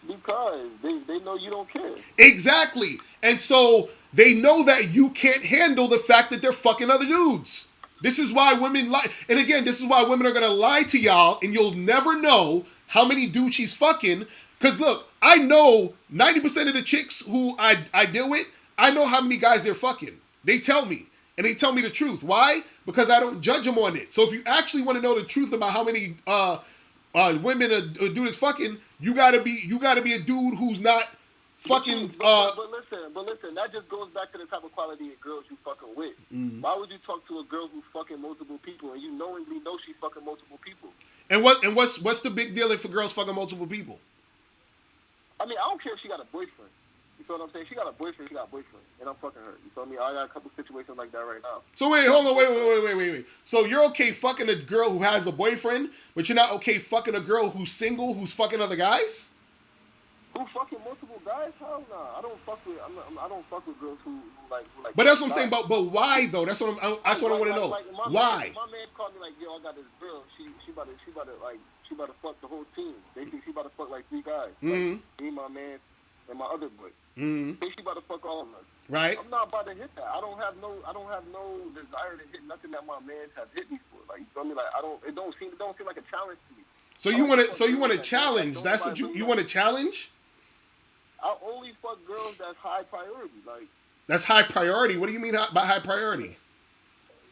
[SPEAKER 4] Because they know you don't care.
[SPEAKER 1] Exactly. And so they know that you can't handle the fact that they're fucking other dudes. This is why women lie. And again, this is why women are going to lie to y'all, and you'll never know how many dudes she's fucking. Because look, I know 90% of the chicks who I deal with, I know how many guys they're fucking. They tell me. And they tell me the truth. Why? Because I don't judge them on it. So if you actually want to know the truth about how many women a dude is fucking, you gotta be a dude who's not fucking.
[SPEAKER 4] But listen, that just goes back to the type of quality of girls you fucking with. Why would you talk to a girl who's fucking multiple people and you knowingly know she's fucking multiple people?
[SPEAKER 1] And what's the big deal if a girl's fucking multiple people?
[SPEAKER 4] I mean, I don't care if she got a boyfriend. You feel what I'm saying? She got a boyfriend, and I'm fucking her. You feel me? I got a couple situations like that right now.
[SPEAKER 1] So wait, hold on, wait. So you're okay fucking a girl who has a boyfriend, but you're not okay fucking a girl who's single, who's fucking other guys?
[SPEAKER 4] Who fucking multiple guys? Hell nah. I don't fuck with girls who like.
[SPEAKER 1] But that's what I'm saying. But why though? That's what I want to know. Why?
[SPEAKER 4] My man called me like, yo, I got this girl. She about to fuck the whole team. They think she about to fuck like 3 guys. Like, me, my man, and my other boy. Think she about to fuck all of us.
[SPEAKER 1] Right.
[SPEAKER 4] I'm not about to hit that. I don't have no desire to hit nothing that my man has hit me for. Like, you feel me? Like, it don't seem like a challenge to me.
[SPEAKER 1] So you want to challenge? That's what you want to challenge?
[SPEAKER 4] I only fuck girls that's high priority. Like,
[SPEAKER 1] that's high priority. What do you mean by high priority?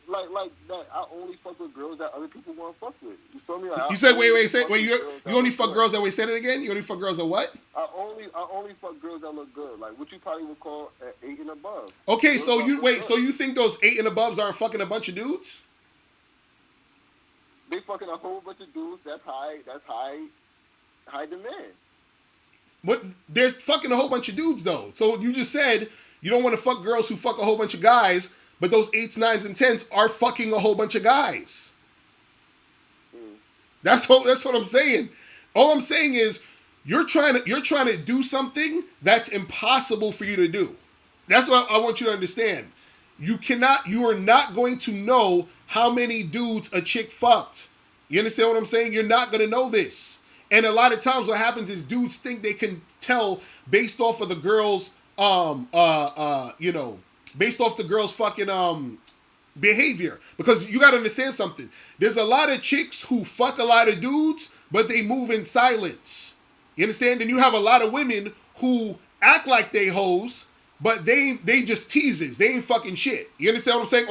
[SPEAKER 4] Like that. I only fuck with girls that other people want to fuck with. You feel me? Like,
[SPEAKER 1] you said you only fuck girls that say it again. You only fuck girls that what?
[SPEAKER 4] I only fuck girls that look good, like what you probably would call 8 and above.
[SPEAKER 1] Okay, girls so you think those 8 and above aren't fucking a bunch of dudes?
[SPEAKER 4] They fucking a whole bunch of dudes. That's high demand.
[SPEAKER 1] But they're fucking a whole bunch of dudes though. So you just said you don't want to fuck girls who fuck a whole bunch of guys. But those 8s, 9s, and 10s are fucking a whole bunch of guys. That's what I'm saying. All I'm saying is you're trying to do something that's impossible for you to do. That's what I want you to understand. You are not going to know how many dudes a chick fucked. You understand what I'm saying? You're not going to know this. And a lot of times what happens is dudes think they can tell based off of the girl's based off the girl's fucking behavior. Because you gotta understand something. There's a lot of chicks who fuck a lot of dudes, but they move in silence. You understand? And you have a lot of women who act like they hoes, but they just teases. They ain't fucking shit. You understand what I'm saying?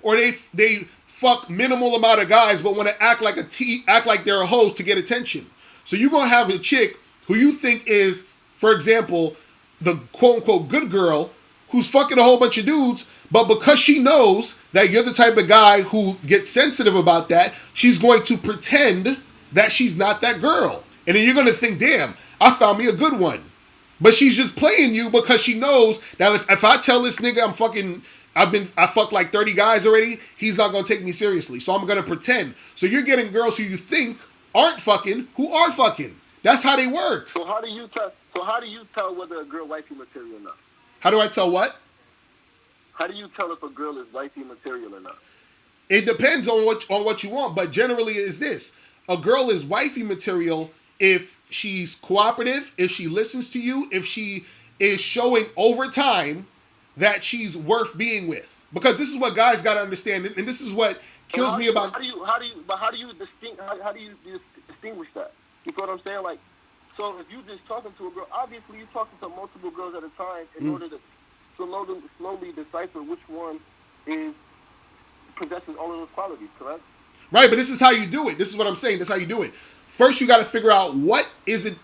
[SPEAKER 1] Or they fuck minimal amount of guys, but want to act like they're a hoes to get attention. So you're gonna have a chick who you think is, for example, the quote unquote good girl, who's fucking a whole bunch of dudes, but because she knows that you're the type of guy who gets sensitive about that, she's going to pretend that she's not that girl. And then you're going to think, damn, I found me a good one. But she's just playing you because she knows that if I tell this nigga I fucked like 30 guys already, he's not going to take me seriously. So I'm going to pretend. So you're getting girls who you think aren't fucking, who are fucking. That's how they work.
[SPEAKER 4] So how do you tell whether a girl wifey material or not?
[SPEAKER 1] How do I tell what?
[SPEAKER 4] How do you tell if a girl is wifey material or not?
[SPEAKER 1] It depends on what you want, but generally it is this. A girl is wifey material if she's cooperative, if she listens to you, if she is showing over time that she's worth being with. Because this is what guys got to understand, and this is what kills me about...
[SPEAKER 4] How do you distinguish that? You know what I'm saying? Like, so if you just talking to a girl, obviously you're talking to multiple girls at a time in order to slowly decipher which one possesses all of those qualities, correct?
[SPEAKER 1] Right, but this is how you do it. This is what I'm saying. This is how you do it. First, you got to figure out what is it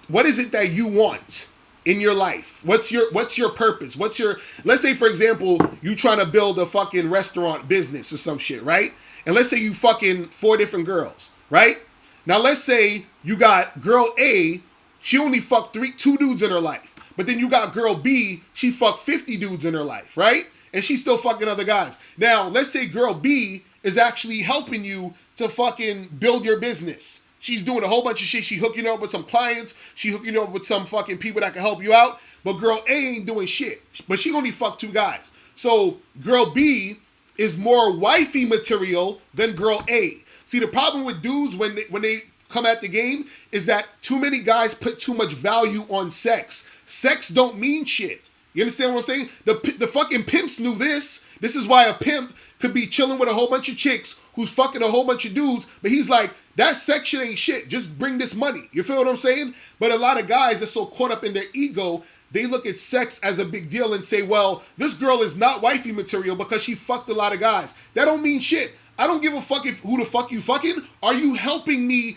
[SPEAKER 1] that you want in your life? What's your purpose? Let's say, for example, you trying to build a fucking restaurant business or some shit, right? And let's say you fucking 4 different girls, right? Now, let's say you got girl A, she only fucked 2 dudes in her life. But then you got girl B, she fucked 50 dudes in her life, right? And she's still fucking other guys. Now, let's say girl B is actually helping you to fucking build your business. She's doing a whole bunch of shit. She hooking you up with some clients. She hooking you up with some fucking people that can help you out. But girl A ain't doing shit. But she only fucked 2 guys. So girl B is more wifey material than girl A. See, the problem with dudes when they come at the game is that too many guys put too much value on sex. Sex don't mean shit. You understand what I'm saying? The fucking pimps knew this. This is why a pimp could be chilling with a whole bunch of chicks who's fucking a whole bunch of dudes, but he's like, that sex shit ain't shit. Just bring this money. You feel what I'm saying? But a lot of guys are so caught up in their ego, they look at sex as a big deal and say, well, this girl is not wifey material because she fucked a lot of guys. That don't mean shit. I don't give a fuck if who the fuck you fucking. Are you helping me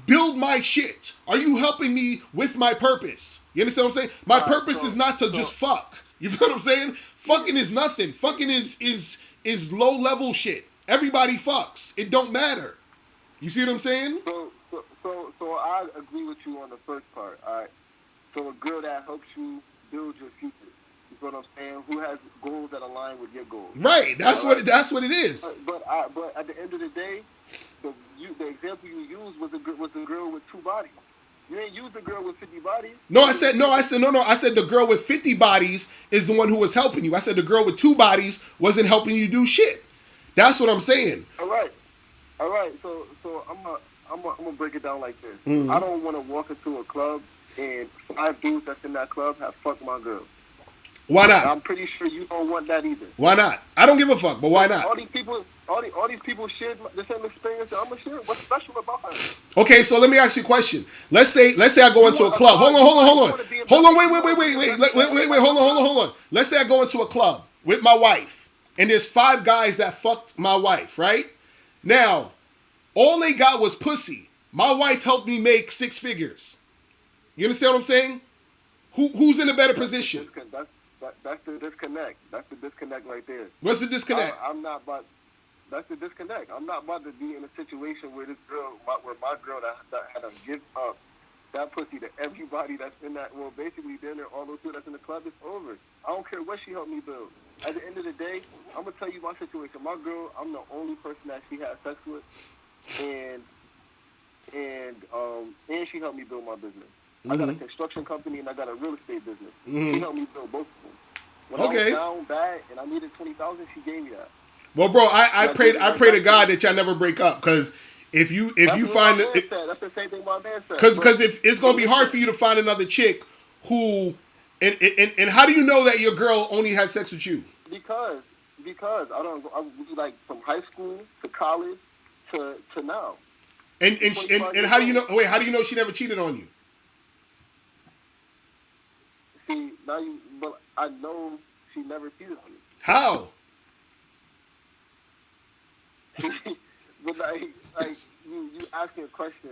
[SPEAKER 1] build my shit? Are you helping me with my purpose? You understand what I'm saying? My purpose is not to just fuck. You feel what I'm saying? Fucking is nothing. Fucking is low level shit. Everybody fucks. It don't matter. You see what I'm saying?
[SPEAKER 4] So I agree with you on the first part. All right. So a girl that helps you build your future. You know what I'm saying? Who has goals that align with your goals?
[SPEAKER 1] Right. That's what it is.
[SPEAKER 4] But at the end of the day, the example you used was a girl with 2 bodies. You ain't use the girl with 50 bodies.
[SPEAKER 1] I said the girl with 50 bodies is the one who was helping you. I said the girl with 2 bodies wasn't helping you do shit. That's what I'm saying.
[SPEAKER 4] All right. So I'm gonna break it down like this.
[SPEAKER 1] Mm-hmm.
[SPEAKER 4] I don't want to walk into a club and 5 dudes that's in that club have fucked my girl.
[SPEAKER 1] Why not?
[SPEAKER 4] I'm pretty sure you don't want that either.
[SPEAKER 1] Why not? I don't give a fuck, but why not?
[SPEAKER 4] All these people share the same experience that I'm gonna share. What's special about her?
[SPEAKER 1] Okay, so let me ask you a question. Let's say I go into a club. Hold on. Wait. Hold on. Let's say I go into a club with my wife, and there's 5 guys that fucked my wife, right? Now, all they got was pussy. My wife helped me make 6 figures. You understand what I'm saying? Who's in a better position?
[SPEAKER 4] That's the disconnect. That's the disconnect right there.
[SPEAKER 1] What's the disconnect?
[SPEAKER 4] That's the disconnect. I'm not about to be in a situation where my girl that had to give up that pussy to everybody that's in that. Well, basically, dinner, all those people that's in the club, it's over. I don't care what she helped me build. At the end of the day, I'm gonna tell you my situation. My girl, I'm the only person that she had sex with, and she helped me build my business. Mm-hmm. I got a construction company and I got a real estate business. Mm-hmm. She helped me build both of them. When I was down bad and I needed $20,000, she gave me that.
[SPEAKER 1] Well, bro, I pray to God that y'all never break up, because if you find it,
[SPEAKER 4] that's the same thing my man said.
[SPEAKER 1] Because if it's gonna be hard for you to find another chick who and how do you know that your girl only had sex with you?
[SPEAKER 4] Because I like from high school to college to now.
[SPEAKER 1] And how do you know? Wait, how do you know she never cheated on you?
[SPEAKER 4] See, but I know she never cheated on me.
[SPEAKER 1] How?
[SPEAKER 4] But you asking a question.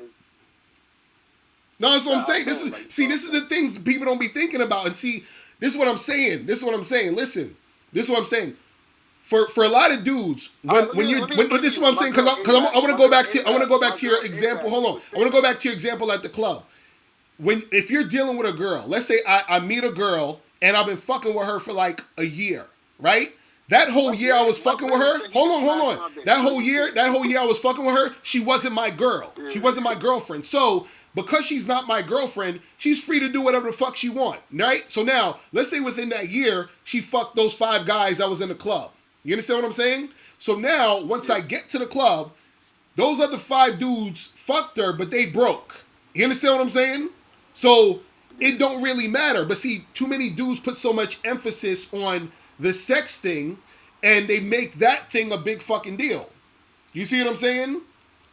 [SPEAKER 1] No, that's what I'm saying. This is the things people don't be thinking about. And see, this is what I'm saying. Listen, this is what I'm saying. For a lot of dudes, this is what I'm saying, because I want to go back to your example. Hold on, I want to go back to your example at the club. If you're dealing with a girl, let's say I meet a girl and I've been fucking with her for like a year, right? That whole year I was fucking with her. Hold on. That whole year I was fucking with her. She wasn't my girl. She wasn't my girlfriend. So because she's not my girlfriend, she's free to do whatever the fuck she want, right? So now, let's say within that year, she fucked those 5 guys that was in the club. You understand what I'm saying? So now, once I get to the club, those other 5 dudes fucked her, but they broke. You understand what I'm saying? So it don't really matter. But see, too many dudes put so much emphasis on the sex thing, and they make that thing a big fucking deal. You see what I'm saying?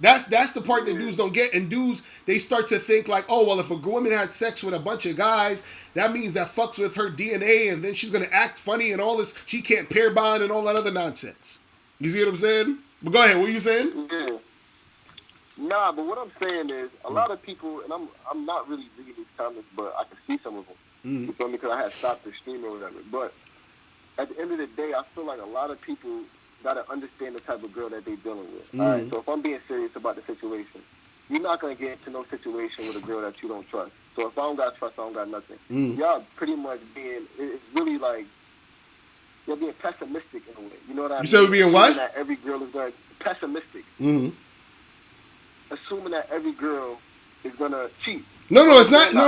[SPEAKER 1] That's the part that dudes don't get. And dudes, they start to think like, oh, well, if a woman had sex with a bunch of guys, that means that fucks with her DNA, and then she's going to act funny and all this. She can't pair bond and all that other nonsense. You see what I'm saying? But go ahead. What are you saying?
[SPEAKER 4] Yeah. Nah, but what I'm saying is a lot of people, and I'm not really reading these comments, but I can see some of them. You feel me? Because I had stopped the stream or whatever. But at the end of the day, I feel like a lot of people gotta understand the type of girl that they're dealing with. All right, so if I'm being serious about the situation, you're not gonna get into no situation with a girl that you don't trust. So if I don't got trust, I don't got nothing. Y'all pretty much it's really like you're being pessimistic in a way. You know what I mean?
[SPEAKER 1] You said we're being what?
[SPEAKER 4] That every girl is gonna pessimistic. Assuming that every girl is gonna cheat.
[SPEAKER 1] No, it's not. No.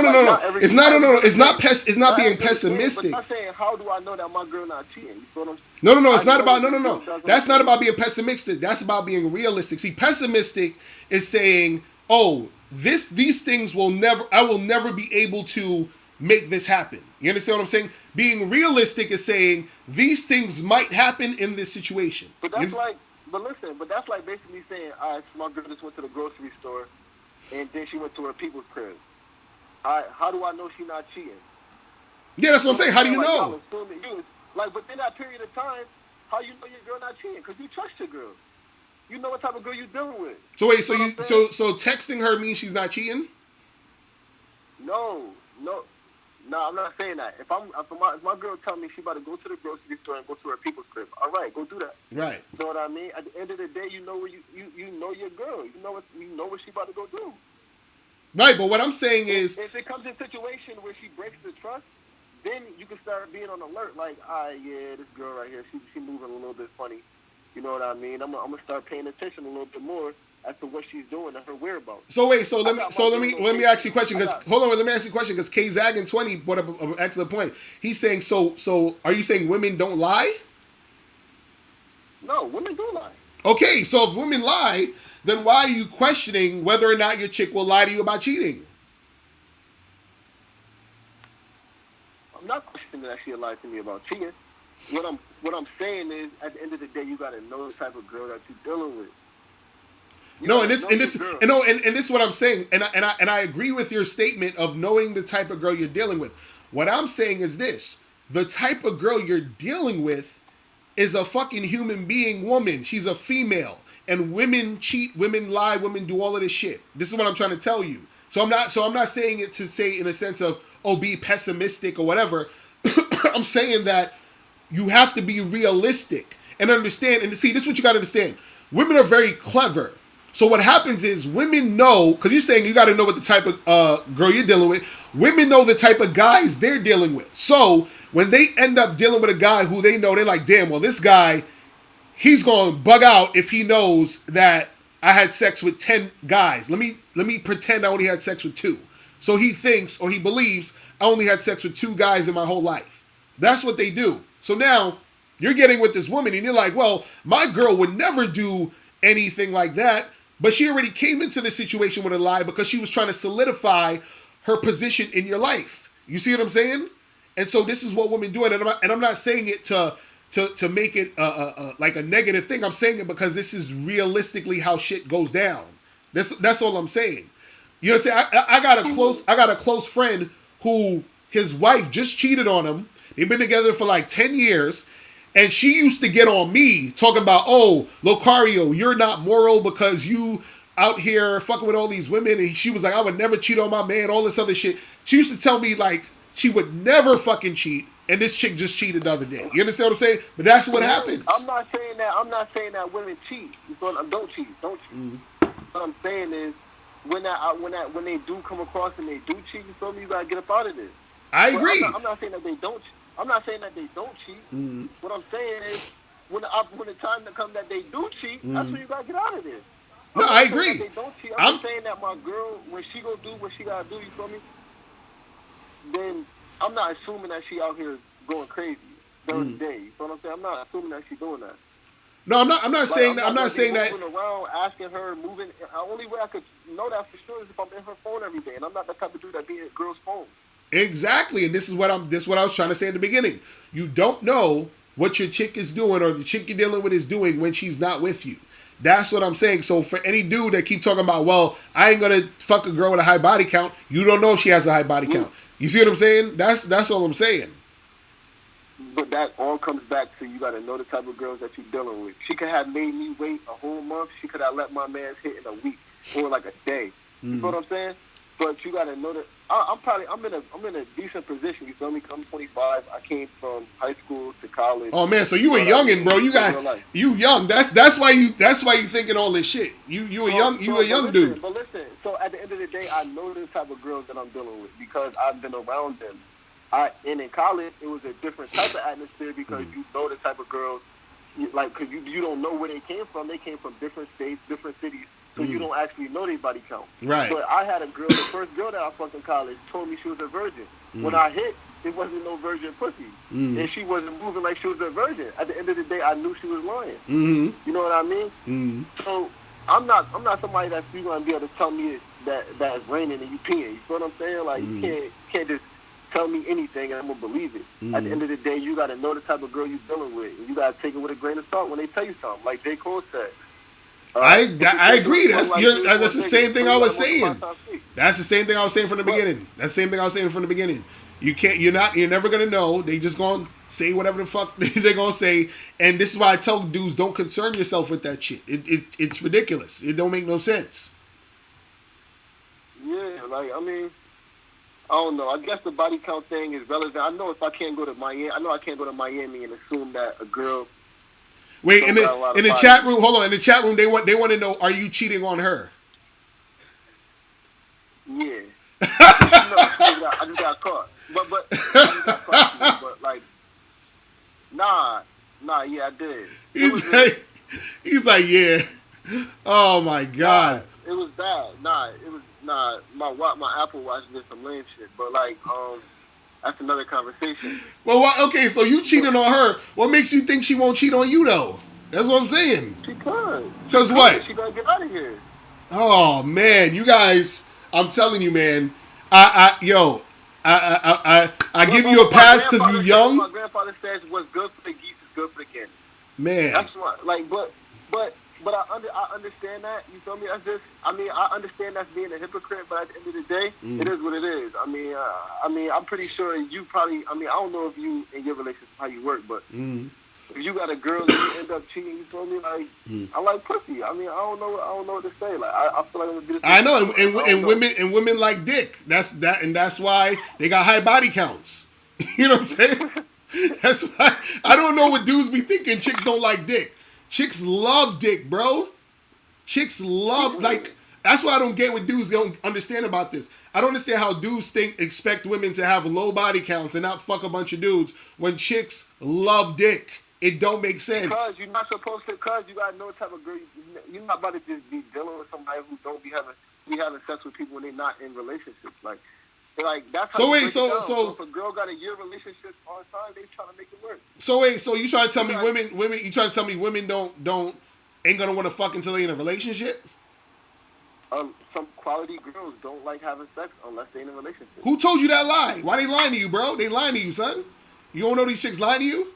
[SPEAKER 1] It's not being pessimistic.
[SPEAKER 4] But I'm saying, how do I know that my girl not cheating? You feel what I'm saying?
[SPEAKER 1] No. It's not about. No. That's not about being pessimistic. That's about being realistic. See, pessimistic is saying, oh, these things I will never be able to make this happen. You understand what I'm saying? Being realistic is saying these things might happen in this situation.
[SPEAKER 4] But that's but that's like basically saying, all right, so my girl just went to the grocery store, and then she went to her people's crib. All right, how do I know she's not cheating?
[SPEAKER 1] Yeah, that's what I'm saying. How do you know?
[SPEAKER 4] Like, within that period of time, how you know your girl not cheating? Because you trust your girl. You know what type of girl you're dealing with.
[SPEAKER 1] So wait, so texting her means she's not cheating?
[SPEAKER 4] No, I'm not saying that. If my girl tell me she about to go to the grocery store and go to her people's crib, all right, go do that.
[SPEAKER 1] Right.
[SPEAKER 4] You know what I mean? At the end of the day, you know where you know your girl. You know what she about to go do.
[SPEAKER 1] Right, but what I'm saying is,
[SPEAKER 4] if it comes in a situation where she breaks the trust, then you can start being on alert. Like, yeah, this girl right here, she moving a little bit funny. You know what I mean? I'm gonna start paying attention a little bit more as to what she's doing and her whereabouts.
[SPEAKER 1] So wait, let me ask you a question. Because hold on, let me ask you a question. Because K Zagan 20 brought up an excellent point. He's saying, so are you saying women don't lie?
[SPEAKER 4] No, women do lie.
[SPEAKER 1] Okay, so if women lie, then why are you questioning whether or not your chick will lie to you about cheating?
[SPEAKER 4] I'm not questioning that she'll lie to me about cheating. What I'm saying is, at the end of the day, you gotta know the type of girl that you're dealing with.
[SPEAKER 1] This is what I'm saying, and I agree with your statement of knowing the type of girl you're dealing with. What I'm saying is this: the type of girl you're dealing with is a fucking human being woman. She's a female, and women cheat, women lie, women do all of this shit. This is what I'm trying to tell you. So I'm not saying it to say in a sense of, oh, be pessimistic or whatever. I'm saying that you have to be realistic and understand. And see, this is what you got to understand. Women are very clever. So what happens is women know, because you're saying you got to know what the type of girl you're dealing with. Women know the type of guys they're dealing with. So when they end up dealing with a guy who they know, they're like, damn, well, this guy, he's going to bug out if he knows that I had sex with 10 guys. Let me pretend I only had sex with 2. So he thinks or he believes I only had sex with 2 guys in my whole life. That's what they do. So now you're getting with this woman and you're like, well, my girl would never do anything like that. But she already came into this situation with a lie because she was trying to solidify her position in your life. You see what I'm saying? And so this is what women do. And I'm not saying it to make it like a negative thing. I'm saying it because this is realistically how shit goes down. That's all I'm saying. You know what I'm saying? I got a close friend who his wife just cheated on him. They've been together for like 10 years. And she used to get on me talking about, oh, Locario, you're not moral because you out here fucking with all these women. And she was like, I would never cheat on my man, all this other shit. She used to tell me like she would never fucking cheat. And this chick just cheated the other day. You understand what I'm saying? But that's what happens.
[SPEAKER 4] I'm not saying that women cheat. Don't cheat. Mm-hmm. What I'm saying is when they do come across and they do cheat, you feel me? You gotta get up out of this.
[SPEAKER 1] I agree.
[SPEAKER 4] I'm not saying that they don't. I'm not saying that they don't cheat. Mm-hmm. What I'm saying is, when the time to come that they do cheat, that's when you gotta get out of this.
[SPEAKER 1] No, I agree.
[SPEAKER 4] They don't cheat. I'm just saying that my girl, when she go do what she gotta do, you feel me? Then I'm not assuming that she out here going crazy during the day. You feel what I'm saying? I'm not assuming that she doing that.
[SPEAKER 1] No, I'm not saying that. I'm not saying that.
[SPEAKER 4] Moving around, asking her, moving. The only way I could know that for sure is if I'm in her phone every day, and I'm not the type of dude that be in a girl's phone.
[SPEAKER 1] Exactly, and this is what I was trying to say at the beginning. You don't know what your chick is doing or the chick you're dealing with is doing when she's not with you. That's what I'm saying. So for any dude that keep talking about, well, I ain't gonna fuck a girl with a high body count, you don't know if she has a high body count. You see what I'm saying? That's all I'm saying.
[SPEAKER 4] But that all comes back to you got to know the type of girls that you're dealing with. She could have made me wait a whole month. She could have let my man hit in a week or like a day. You know what I'm saying? But you got to know that I'm in a decent position. You feel me? I'm 25. I came from high school to college.
[SPEAKER 1] Oh man, so you a youngin', bro. You young. That's why you thinking all this shit. You a young dude.
[SPEAKER 4] But listen, so at the end of the day, I know the type of girls that I'm dealing with because I've been around them. And in college, it was a different type of atmosphere because you know the type of girls, like, because you don't know where they came from. They came from different states, different cities, so you don't actually know their body count.
[SPEAKER 1] Right.
[SPEAKER 4] But I had a girl, the first girl that I fucked in college, told me she was a virgin. When I hit, it wasn't no virgin pussy. And she wasn't moving like she was a virgin. At the end of the day, I knew she was lying. You know what I mean? So I'm not somebody that you gonna be able to tell me that it's raining and you peeing. You feel what I'm saying? Like you can't just tell me anything and I'm gonna believe it. At the end of the day, you gotta know the type of girl you're dealing with, and you gotta take it with a grain of salt when they tell you something. Like J. Cole said.
[SPEAKER 1] I agree. That's the same thing I was saying. That's the same thing I was saying from the beginning. That's the same thing I was saying from the beginning. You're never gonna know. They just gonna say whatever the fuck they're gonna say. And this is why I tell dudes, don't concern yourself with that shit. It's ridiculous. It don't make no sense.
[SPEAKER 4] Yeah, like, I mean, I don't know. I guess the body count thing is relevant. I know if I can't go to Miami, and assume that a girl.
[SPEAKER 1] Wait, in the chat room, hold on. In the chat room, they want to know, are you cheating on her?
[SPEAKER 4] Yeah. I just got caught. But I just got caught. But like, nah, yeah, I did.
[SPEAKER 1] He's like, yeah. Oh my god.
[SPEAKER 4] It was bad. My Apple Watch did some lame shit. But like, that's another conversation.
[SPEAKER 1] Well, okay, so you cheated on her. What makes you think she won't cheat on you though? That's what I'm saying.
[SPEAKER 4] She could.
[SPEAKER 1] Because what?
[SPEAKER 4] She gonna get out of here.
[SPEAKER 1] Oh man, you guys! I'm telling you, man. I give you a pass because you're young.
[SPEAKER 4] My grandfather says, "What's good for the geese is good for the gander."
[SPEAKER 1] Man,
[SPEAKER 4] that's what. Like, but I understand that. You feel me? I understand that's being a hypocrite. But at the end of the day, it is what it is. I mean, I'm pretty sure you probably. I don't know if you in your relationship how you work, but. If you got a girl and you end up cheating, you feel me? Like, I like pussy. I mean, I don't know what to say. Like, I feel like I'm gonna be the same.
[SPEAKER 1] I know, and women like dick. That's why they got high body counts. You know what I'm saying? That's why I don't know what dudes be thinking. Chicks don't like dick. Chicks love dick, bro. Chicks love like. That's why I don't get what dudes don't understand about this. I don't understand how dudes expect women to have low body counts and not fuck a bunch of dudes when chicks love dick. It don't make sense.
[SPEAKER 4] Because you're not supposed to. Because you gotta know what type of girl. You're not about to just be dealing with somebody who don't be having sex with people when they're not in relationships. Like that's how. So if a girl got a year relationship all the time, they trying to make it work.
[SPEAKER 1] So you trying to tell me women? You trying to tell me women don't ain't gonna want to fuck until they in a relationship?
[SPEAKER 4] Some quality girls don't like having sex unless they in a relationship.
[SPEAKER 1] Who told you that lie? Why they lying to you, bro? They lying to you, son. You don't know these chicks lying to you?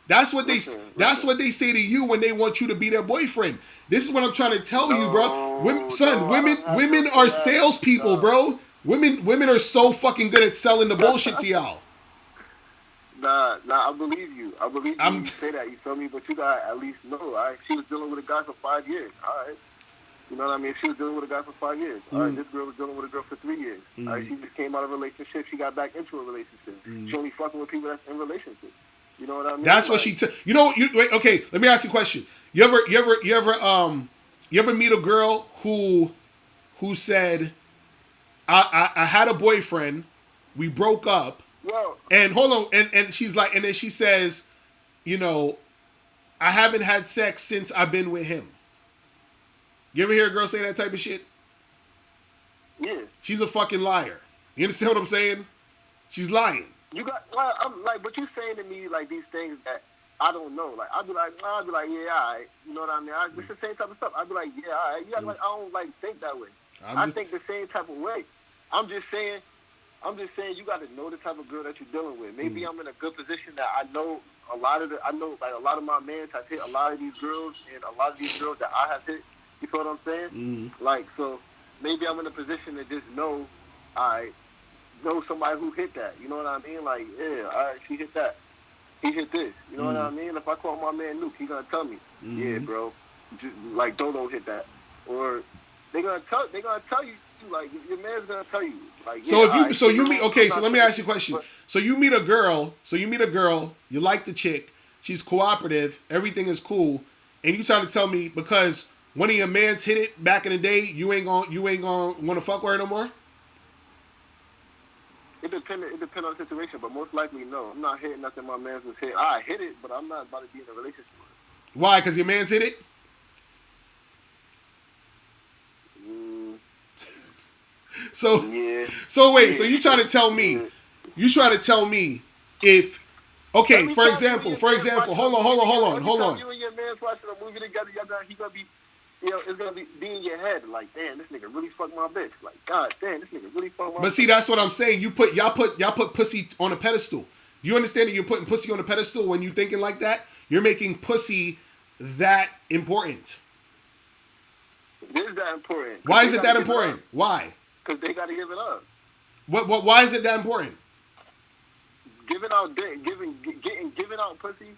[SPEAKER 1] That's what they say to you when they want you to be their boyfriend. This is what I'm trying to tell you, bro. Women are salespeople, bro. Women are so fucking good at selling the bullshit to y'all.
[SPEAKER 4] Nah, I believe you. You say that, you feel me? But you gotta at least know, all right? She was dealing with a guy for 5 years, all right? You know what I mean? She was dealing with a guy for 5 years. All right, this girl was dealing with a girl for 3 years. All right, she just came out of a relationship. She got back into a relationship. She only fucking with people that's in relationships. You know what I mean?
[SPEAKER 1] That's what she. Wait. Okay, let me ask you a question. You ever meet a girl who said, I had a boyfriend, we broke up, and hold on, and she's like, and then she says, I haven't had sex since I've been with him. You ever hear a girl say that type of shit?
[SPEAKER 4] Yeah.
[SPEAKER 1] She's a fucking liar. You understand what I'm saying? She's lying.
[SPEAKER 4] I'm like, but you saying to me like these things that I don't know. Like I'd be like, yeah, all right. You know what I mean? It's the same type of stuff. I'd be like, yeah, all right. You act like I don't like think that way. I think the same type of way. I'm just saying you got to know the type of girl that you're dealing with. Maybe I'm in a good position that I know a lot of my men have hit a lot of these girls, and a lot of these girls that I have hit. You feel what I'm saying? Like, so maybe I'm in a position to just know, know somebody who hit that. You know what I mean? Like, yeah, all right, she hit that. He hit this. You know what I mean? If I call my man Luke, he gonna tell me, yeah, bro, just, like, don't hit that. Or they gonna tell you, like, your man's gonna tell you, like.
[SPEAKER 1] So
[SPEAKER 4] yeah,
[SPEAKER 1] so let me ask you a question. So you meet a girl, you like the chick, she's cooperative, everything is cool, and you trying to tell me because one of your mans hit it back in the day, you ain't gonna want to fuck with her no more?
[SPEAKER 4] It depends on the situation, but most likely no. I'm not hitting nothing my man's was hit. I hit it, but I'm not about to be in a relationship with it.
[SPEAKER 1] Why? Because your man's hit it? So
[SPEAKER 4] yeah.
[SPEAKER 1] So wait, so you trying to tell me? You trying to tell me if? Okay, for example, hold on.
[SPEAKER 4] You and your man's watching a movie together, it's gonna be in your head like, damn, this nigga really fucked my bitch. Like, god damn, this nigga really fucked my.
[SPEAKER 1] But see, that's what I'm saying. Y'all put pussy on a pedestal. Do you understand that you're putting pussy on a pedestal when you thinking like that? You're making pussy that important.
[SPEAKER 4] It is that important.
[SPEAKER 1] Why is it that important? Why?
[SPEAKER 4] Because they gotta give it up.
[SPEAKER 1] Why is it that important?
[SPEAKER 4] Giving out giving out pussy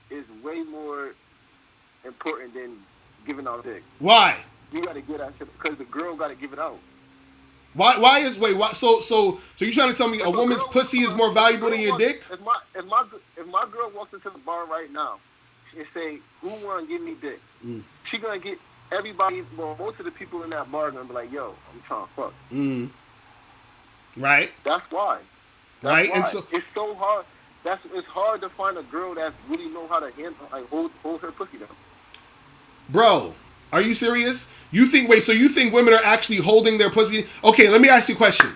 [SPEAKER 4] is way more important than giving out dick.
[SPEAKER 1] Why?
[SPEAKER 4] You gotta get that shit because the girl gotta give it out.
[SPEAKER 1] Why so you trying to tell me a woman's pussy is more valuable than your dick?
[SPEAKER 4] If my girl walks into the bar right now and say, who wanna give me dick? She gonna get everybody, well, most of the people in that bar gonna be like, yo, I'm trying to fuck.
[SPEAKER 1] Right.
[SPEAKER 4] That's why.
[SPEAKER 1] Right.
[SPEAKER 4] Why.
[SPEAKER 1] And so
[SPEAKER 4] it's so hard. It's hard to find a girl that really know how to handle, like hold her pussy down.
[SPEAKER 1] Bro, are you serious? You think women are actually holding their pussy? Okay, let me ask you a question.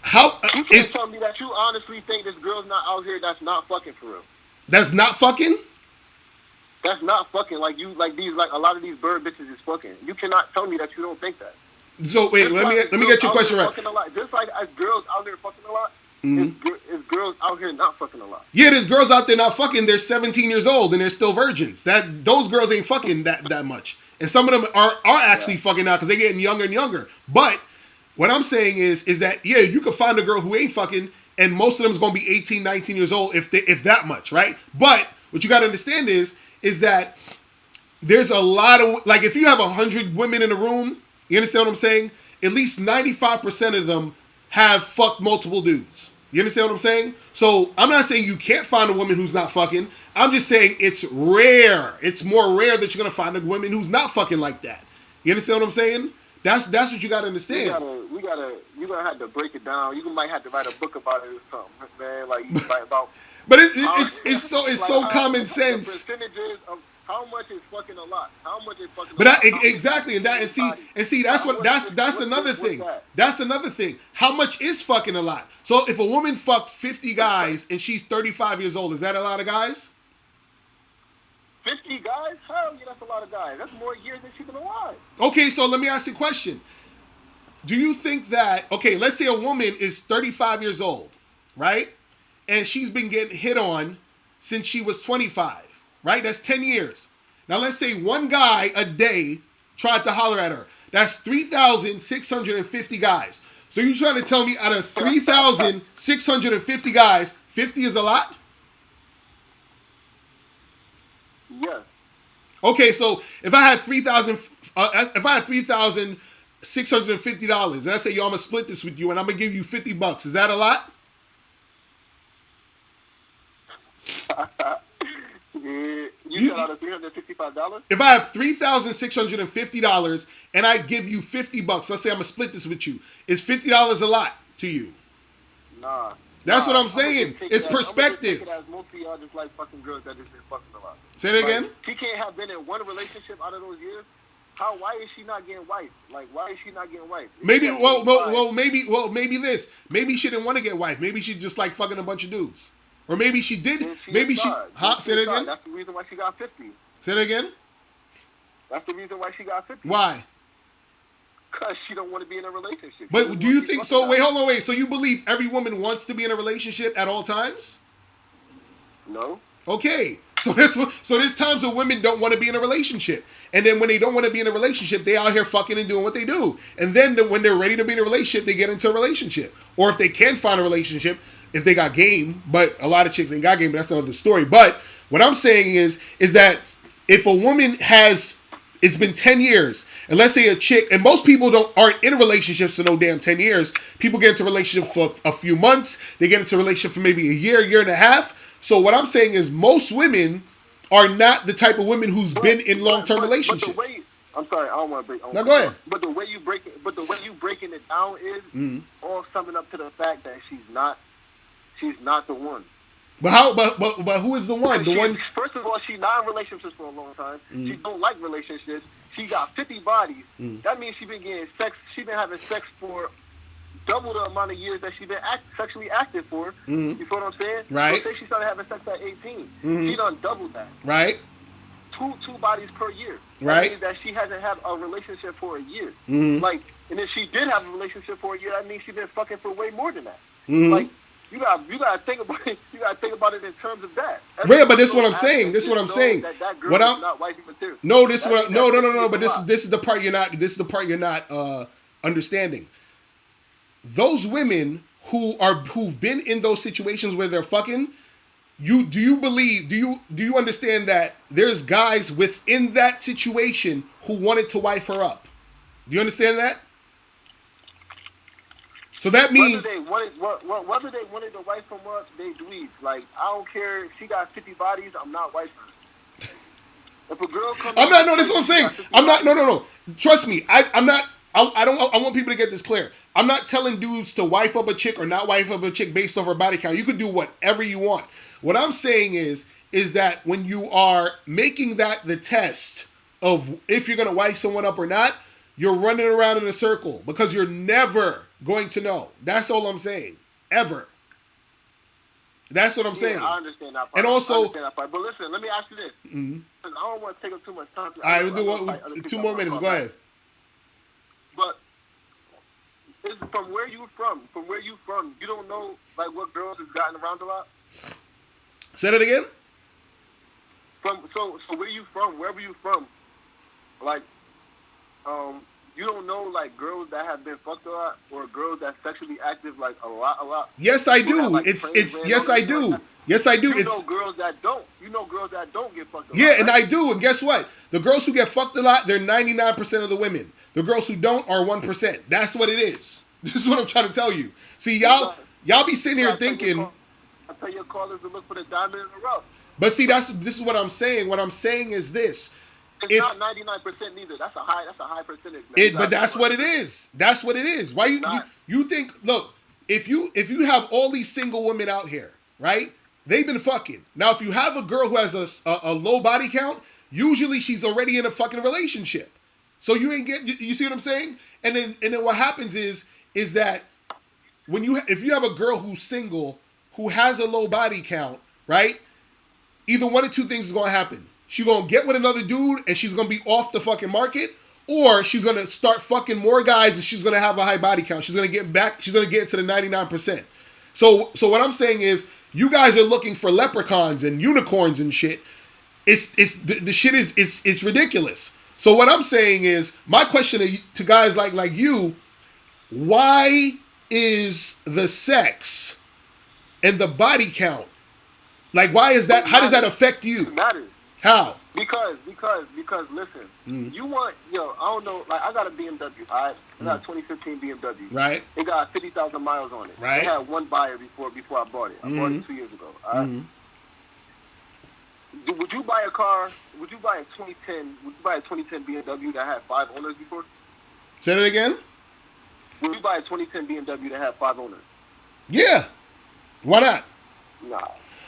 [SPEAKER 1] How
[SPEAKER 4] You can't tell me that you honestly think this girl's not out here that's not fucking for real.
[SPEAKER 1] That's not fucking?
[SPEAKER 4] That's not fucking like a lot of these bird bitches is fucking. You cannot tell me that you don't think that.
[SPEAKER 1] So wait, let me get your question right.
[SPEAKER 4] Just like as girls out there fucking a lot, is girls out here not fucking a lot.
[SPEAKER 1] Yeah, there's girls out there not fucking. They're 17 years old and they're still virgins. Those girls ain't fucking that much. And some of them are actually fucking now because they're getting younger and younger. But what I'm saying is that yeah, you could find a girl who ain't fucking, and most of them is gonna be 18, 19 years old if that much, right? But what you gotta understand is that there's a lot of, like, if you have 100 women in a room, you understand what I'm saying? At least 95% of them have fucked multiple dudes. You understand what I'm saying? So I'm not saying you can't find a woman who's not fucking. I'm just saying it's rare. It's more rare that you're gonna find a woman who's not fucking like that. You understand what I'm saying? That's what you gotta understand.
[SPEAKER 4] You're gonna have to break it down. You might have to write a book about it or something, man. Like you write about.
[SPEAKER 1] But it's so common sense.
[SPEAKER 4] The percentages of how much is fucking a lot. How much is fucking.
[SPEAKER 1] But exactly, and see that's another thing. That's another thing. How much is fucking a lot? So if a woman fucked 50 guys and she's 35 years old, is that a lot of guys?
[SPEAKER 4] 50 guys? Hell yeah, that's a lot of guys. That's more years than she's been alive.
[SPEAKER 1] Okay, so let me ask you a question. Do you think that, okay, let's say a woman is 35 years old, right? And she's been getting hit on since she was 25, right? That's 10 years. Now let's say one guy a day tried to holler at her. That's 3,650 guys. So you trying to tell me out of 3,650 guys, 50 is a lot?
[SPEAKER 4] Yeah.
[SPEAKER 1] Okay, so if I had $3,650, and I say, yo, I'm gonna split this with you, and I'm gonna give you $50, is that a lot?
[SPEAKER 4] You said out of $365?
[SPEAKER 1] If I have $3,650 and I give you $50, let's say I'm gonna split this with you, is $50 a lot to you?
[SPEAKER 4] Nah.
[SPEAKER 1] That's what I'm saying. It's perspective.
[SPEAKER 4] Most of y'all just like fucking girls that just been fucking a lot.
[SPEAKER 1] Say it again.
[SPEAKER 4] She can't have been in one relationship out of those years. Why is she not getting wiped? Like, why is she not getting wiped?
[SPEAKER 1] Maybe this. Maybe she didn't want to get wiped. Maybe she just like fucking a bunch of dudes. Or maybe she did. Maybe she. Say it again.
[SPEAKER 4] That's the reason why she got 50.
[SPEAKER 1] Say it again.
[SPEAKER 4] That's the reason why she got 50.
[SPEAKER 1] Why?
[SPEAKER 4] Because she don't want to be in a relationship.
[SPEAKER 1] But do you think so? Wait, hold on, wait. So you believe every woman wants to be in a relationship at all times?
[SPEAKER 4] No.
[SPEAKER 1] Okay. So there's times when women don't want to be in a relationship. And then when they don't want to be in a relationship, they out here fucking and doing what they do. And then when they're ready to be in a relationship, they get into a relationship. Or if they can find a relationship, if they got game, but a lot of chicks ain't got game, but that's another story. But what I'm saying is that if a woman it's been 10 years, and let's say a chick, and most people aren't in relationships for no damn 10 years. People get into a relationship for a few months. They get into a relationship for maybe a year and a half. So what I'm saying is most women are not the type of women who's been in long-term relationships.
[SPEAKER 4] I'm sorry, I don't want to break.
[SPEAKER 1] No, go ahead.
[SPEAKER 4] But the way you breaking it down is all summing up to the fact that she's not the one.
[SPEAKER 1] But how? But who is the one? The one.
[SPEAKER 4] First of all, she's not in relationships for a long time. She don't like relationships. She got 50 bodies. That means she been getting sex. She been having sex for double the amount of years that she been sexually active for. You feel what I'm saying?
[SPEAKER 1] Right.
[SPEAKER 4] So say she started having sex at 18. She done doubled that.
[SPEAKER 1] Right.
[SPEAKER 4] two bodies per year.
[SPEAKER 1] Right.
[SPEAKER 4] That means that she hasn't had a relationship for a year. Like, and if she did have a relationship for a year, that means she's been fucking for way more than that. Like, you gotta think about it. You gotta think about it in terms of that.
[SPEAKER 1] Yeah, but this is what I'm saying. This is what I'm saying.
[SPEAKER 4] That girl
[SPEAKER 1] What
[SPEAKER 4] is
[SPEAKER 1] I'm
[SPEAKER 4] not wifey material.
[SPEAKER 1] no, this is
[SPEAKER 4] That
[SPEAKER 1] what
[SPEAKER 4] means
[SPEAKER 1] no
[SPEAKER 4] that
[SPEAKER 1] no no
[SPEAKER 4] pussy
[SPEAKER 1] no.
[SPEAKER 4] is
[SPEAKER 1] But
[SPEAKER 4] a lot.
[SPEAKER 1] this is the part you're not. This is the part you're not understanding. Those women who've been in those situations where they're fucking. Do you understand that there's guys within that situation who wanted to wife her up? Do you understand that? So that means
[SPEAKER 4] whether they wanted to wife from us, they dweebs. Like, I don't care if she got 50 bodies, I'm not wifing her. If a girl comes,
[SPEAKER 1] I'm not. No, that's what I'm saying. I'm not. No. Trust me. I'm not. I don't. I want people to get this clear. I'm not telling dudes to wife up a chick or not wife up a chick based off her body count. You could do whatever you want. What I'm saying is that when you are making that the test of if you're gonna wife someone up or not, you're running around in a circle because you're never going to know. That's all I'm saying. Ever. That's what I'm saying.
[SPEAKER 4] I understand that part.
[SPEAKER 1] And also,
[SPEAKER 4] But listen, let me ask you this. I don't want to take up too much time.
[SPEAKER 1] All right, we'll do 2 more minutes. Go ahead.
[SPEAKER 4] But from where you from, you don't know like what girls has gotten around a lot.
[SPEAKER 1] Say that again.
[SPEAKER 4] So where you from? Wherever you from, like, you don't know like girls that have been fucked a lot or girls that sexually active like a lot.
[SPEAKER 1] Yes, I do.
[SPEAKER 4] Have, like,
[SPEAKER 1] Yes, I do. Yes, I do.
[SPEAKER 4] You know girls that don't. You know girls that don't get fucked a lot.
[SPEAKER 1] Yeah, and
[SPEAKER 4] right?
[SPEAKER 1] I do. And guess what? The girls who get fucked a lot, they're 99% of the women. The girls who don't are 1%. That's what it is. This is what I'm trying to tell you. See, y'all be sitting here thinking.
[SPEAKER 4] I tell your callers to look for the diamond in the rough.
[SPEAKER 1] But see, this is what I'm saying. What I'm saying is this.
[SPEAKER 4] It's not 99% neither. That's a high percentage. Man.
[SPEAKER 1] But that's what it is. That's what it is. Why you think? Look, if you have all these single women out here, right? They've been fucking. Now, if you have a girl who has a low body count, usually she's already in a fucking relationship. So you ain't get. You see what I'm saying? And then what happens is that if you have a girl who's single who has a low body count, right? Either one of two things is gonna happen. She's gonna get with another dude and she's gonna be off the fucking market, or she's gonna start fucking more guys and she's gonna have a high body count. She's gonna get into the 99%. So what I'm saying is, you guys are looking for leprechauns and unicorns and shit. The shit is ridiculous. So what I'm saying is, my question to guys like you, why is the sex and the body count, like, why is that? How does that affect you?
[SPEAKER 4] It matters.
[SPEAKER 1] How?
[SPEAKER 4] Because listen, you want, I don't know, like, I got a BMW, all right? I got a 2015 BMW.
[SPEAKER 1] Right.
[SPEAKER 4] It got 50,000 miles on it.
[SPEAKER 1] Right.
[SPEAKER 4] I had one buyer before I bought it. I bought it 2 years ago, all right? Would you buy a car, would you buy a 2010 BMW that had 5 owners before?
[SPEAKER 1] Say that again?
[SPEAKER 4] Would you buy a 2010 BMW that had 5 owners?
[SPEAKER 1] Yeah. Why not?
[SPEAKER 4] Nah.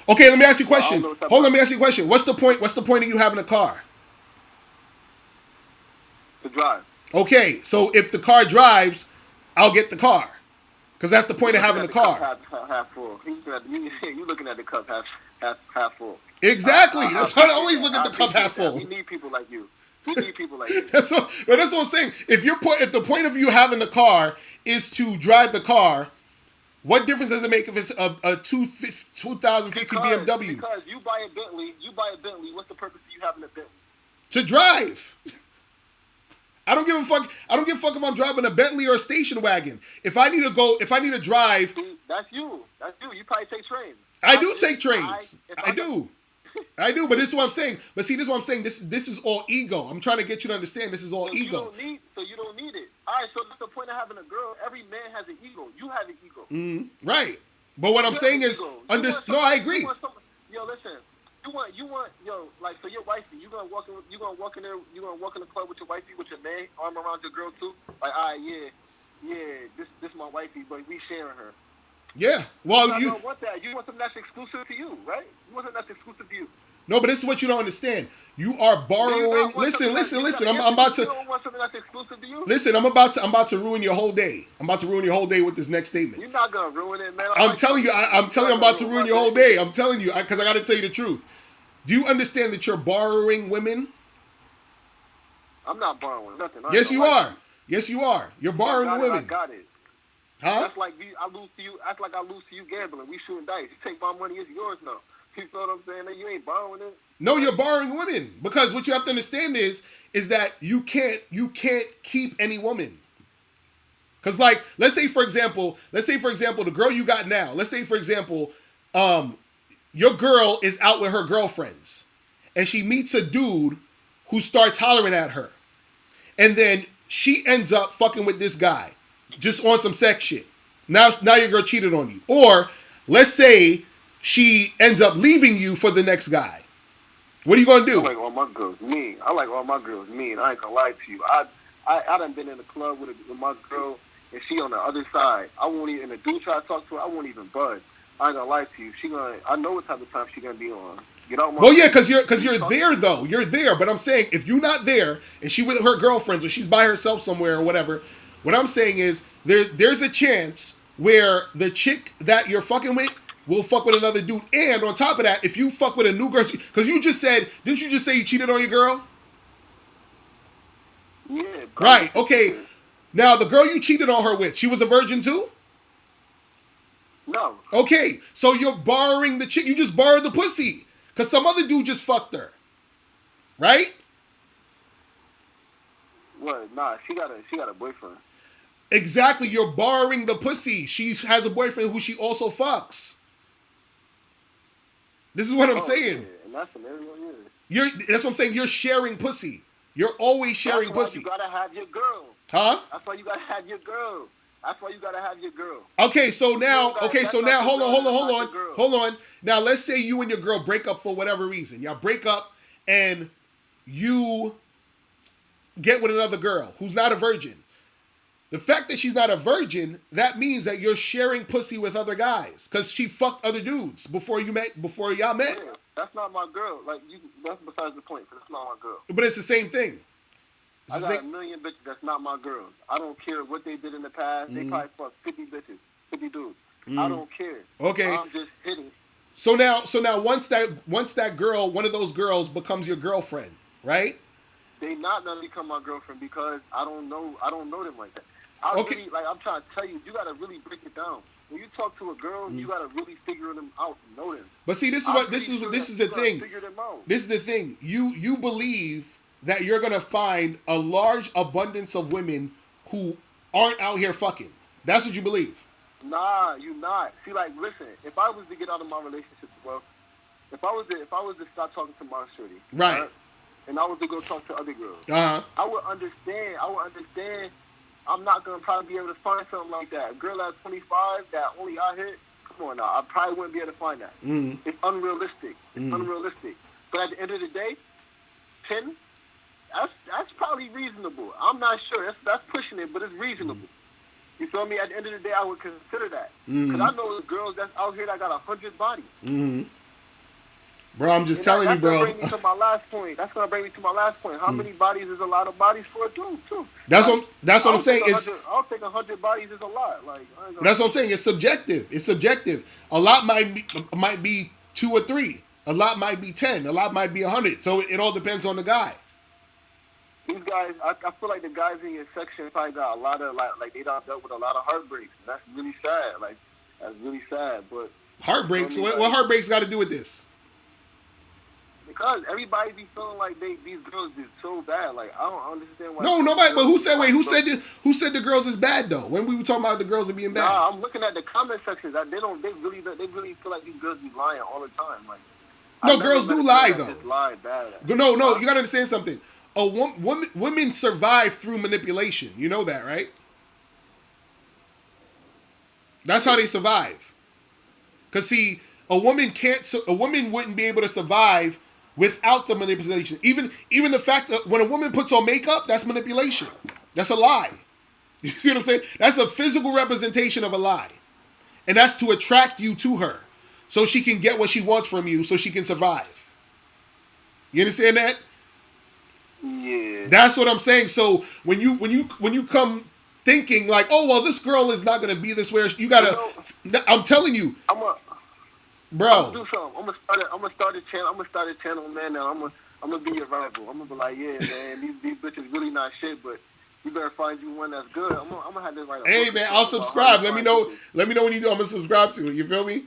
[SPEAKER 1] Okay, let me ask you a question.
[SPEAKER 4] Hold
[SPEAKER 1] on, let me ask you a question. What's the point of you having a car?
[SPEAKER 4] To drive.
[SPEAKER 1] Okay, so if the car drives, I'll get the car. Because that's the point of having the car.
[SPEAKER 4] Half full. You looking at the cup half full.
[SPEAKER 1] Exactly. That's why I always look at the cup half full.
[SPEAKER 4] We need people like you.
[SPEAKER 1] That's what I'm saying. If the point of you having the car is to drive the car, what difference does it make if it's a 2015 BMW?
[SPEAKER 4] Because you buy a Bentley. What's the purpose of you having a Bentley?
[SPEAKER 1] To drive. I don't give a fuck. I don't give a fuck if I'm driving a Bentley or a station wagon. If I need to drive.
[SPEAKER 4] That's you. You probably take trains.
[SPEAKER 1] I do take trains. I do. But this is what I'm saying. But see, this is what I'm saying. This is all ego. I'm trying to get you to understand this is all ego.
[SPEAKER 4] You don't need it. All right, so that's the point of having a girl. Every man has an ego. You have an ego.
[SPEAKER 1] Right. But what I'm saying is, no, I agree.
[SPEAKER 4] Listen. Like, so your wifey, you gonna walk in the club with your wifey, with your man, arm around your girl too. Like, all right, yeah, this my wifey, but we sharing her.
[SPEAKER 1] Yeah. Well,
[SPEAKER 4] you don't want that. You want something that's exclusive to you, right? You want something that's exclusive to you.
[SPEAKER 1] No, but this is what you don't understand. You are borrowing. Listen. I'm about to.
[SPEAKER 4] You don't want something that's exclusive to you.
[SPEAKER 1] Listen, I'm about to ruin your whole day. I'm about to ruin your whole day with this next statement.
[SPEAKER 4] You're not gonna ruin it, man.
[SPEAKER 1] I'm telling you, I'm about to ruin your whole day. I'm telling you, because I got to tell you the truth. Do you understand that you're borrowing women?
[SPEAKER 4] I'm not borrowing nothing.
[SPEAKER 1] Yes, you are. Yes, you are. You're borrowing women.
[SPEAKER 4] I got it.
[SPEAKER 1] Huh?
[SPEAKER 4] That's like I lose to you. That's like I lose to you gambling. We shooting dice. You take my money, it's yours now. You know what I'm saying? You ain't borrowing it.
[SPEAKER 1] No, you're borrowing women because what you have to understand is that you can't keep any woman. Because like, let's say for example, the girl you got now. Let's say for example, your girl is out with her girlfriends, and she meets a dude who starts hollering at her, and then she ends up fucking with this guy, just on some sex shit. Now your girl cheated on you, or let's say she ends up leaving you for the next guy. What are you gonna do?
[SPEAKER 4] I like all my girls mean. I ain't gonna lie to you. I done been in the club with my girl, and she on the other side. I won't even. And the dude try to talk to her, I won't even budge. I ain't gonna lie to you. I know what type of time she gonna be on. You know.
[SPEAKER 1] Well, yeah, because you're there though. You're there, but I'm saying if you're not there and she with her girlfriends or she's by herself somewhere or whatever, what I'm saying is there's a chance where the chick that you're fucking with will fuck with another dude, and on top of that, if you fuck with a new girl, because didn't you just say you cheated on your girl?
[SPEAKER 4] Yeah.
[SPEAKER 1] Right. Okay. Now the girl you cheated on her with, she was a virgin too?
[SPEAKER 4] No.
[SPEAKER 1] Okay, so you're borrowing the chick. You just borrowed the pussy because some other dude just fucked her, right?
[SPEAKER 4] What? Nah, she got a boyfriend.
[SPEAKER 1] Exactly, you're borrowing the pussy. She has a boyfriend who she also fucks. This is what I'm saying.
[SPEAKER 4] Yeah. And that's an area.
[SPEAKER 1] That's what I'm saying. You're sharing pussy. You're always sharing pussy.
[SPEAKER 4] That's why you gotta have your girl.
[SPEAKER 1] Huh?
[SPEAKER 4] That's why you gotta have your girl.
[SPEAKER 1] Okay, so now, hold on. Now, let's say you and your girl break up for whatever reason. Y'all break up and you get with another girl who's not a virgin. The fact that she's not a virgin, that means that you're sharing pussy with other guys because she fucked other dudes before y'all met.
[SPEAKER 4] Yeah, that's not my girl. That's besides the point. That's not my girl.
[SPEAKER 1] But it's the same thing.
[SPEAKER 4] I got a million bitches that's not my girls. I don't care what they did in the past. They probably fucked 50 bitches, 50 dudes. I don't care.
[SPEAKER 1] Okay.
[SPEAKER 4] I'm just hitting.
[SPEAKER 1] So now, once that girl, one of those girls, becomes your girlfriend, right?
[SPEAKER 4] They not gonna become my girlfriend because I don't know them like that. I'm trying to tell you, you gotta really break it down. When you talk to a girl, you gotta really figure them out and know them.
[SPEAKER 1] But see, this is the thing. This is the thing. You believe that you're gonna find a large abundance of women who aren't out here fucking. That's what you believe.
[SPEAKER 4] Nah, you not. See, listen. If I was to get out of my relationship, well, if I was to stop talking to my shorty,
[SPEAKER 1] right,
[SPEAKER 4] and I was to go talk to other girls,
[SPEAKER 1] I
[SPEAKER 4] would understand. I'm not gonna probably be able to find something like that. A girl at 25 that only out here, come on now, I probably wouldn't be able to find that. It's unrealistic. But at the end of the day, 10, that's probably reasonable. I'm not sure. That's pushing it, but it's reasonable. You feel me? At the end of the day, I would consider that. Because I know the girls that's out here that got 100 bodies.
[SPEAKER 1] Bro, I'm just telling you, bro.
[SPEAKER 4] That's going to bring me to my last point. How many bodies is a lot of bodies for a dude, too?
[SPEAKER 1] That's what I'm saying.
[SPEAKER 4] I'll think 100 bodies is a lot.
[SPEAKER 1] That's what I'm saying. It's subjective. A lot might be 2 or 3. A lot might be 10. A lot might be 100. So it all depends on the guy.
[SPEAKER 4] These guys, I feel like the guys in your section probably got a lot of, they done dealt with a lot of heartbreaks. And that's really sad. That's really sad. But
[SPEAKER 1] heartbreaks? What heartbreaks got to do with this?
[SPEAKER 4] Because everybody be feeling like these girls did so bad. I don't understand why.
[SPEAKER 1] No, nobody. But who said the girls is bad though? When we were talking about the girls are being bad.
[SPEAKER 4] Nah, I'm looking at the comment sections. They really feel like these girls be lying all the time.
[SPEAKER 1] No, girls do lie though.
[SPEAKER 4] Just lie bad.
[SPEAKER 1] No, you gotta understand something. Women survive through manipulation. You know that, right? That's how they survive. Cause see, a woman wouldn't be able to survive without the manipulation. Even the fact that when a woman puts on makeup, that's manipulation. That's a lie. You see what I'm saying? That's a physical representation of a lie. And that's to attract you to her. So she can get what she wants from you so she can survive. You understand that?
[SPEAKER 4] Yeah.
[SPEAKER 1] That's what I'm saying. So when you come thinking like, oh well, this girl is not gonna be this way, you gotta I'm telling you. bro.
[SPEAKER 4] Do something. I'm gonna start a channel. I'm gonna start a channel, man. Now I'm gonna be your rival. I'm gonna be like, yeah, man, these bitches really not shit, but you better find you one that's good. I'm gonna have to write a
[SPEAKER 1] Hey
[SPEAKER 4] book
[SPEAKER 1] man,
[SPEAKER 4] or
[SPEAKER 1] I'll
[SPEAKER 4] something about how
[SPEAKER 1] subscribe.
[SPEAKER 4] you
[SPEAKER 1] Let me
[SPEAKER 4] find
[SPEAKER 1] know.
[SPEAKER 4] bitches.
[SPEAKER 1] Let me know when you do. I'm gonna subscribe to it. You feel me?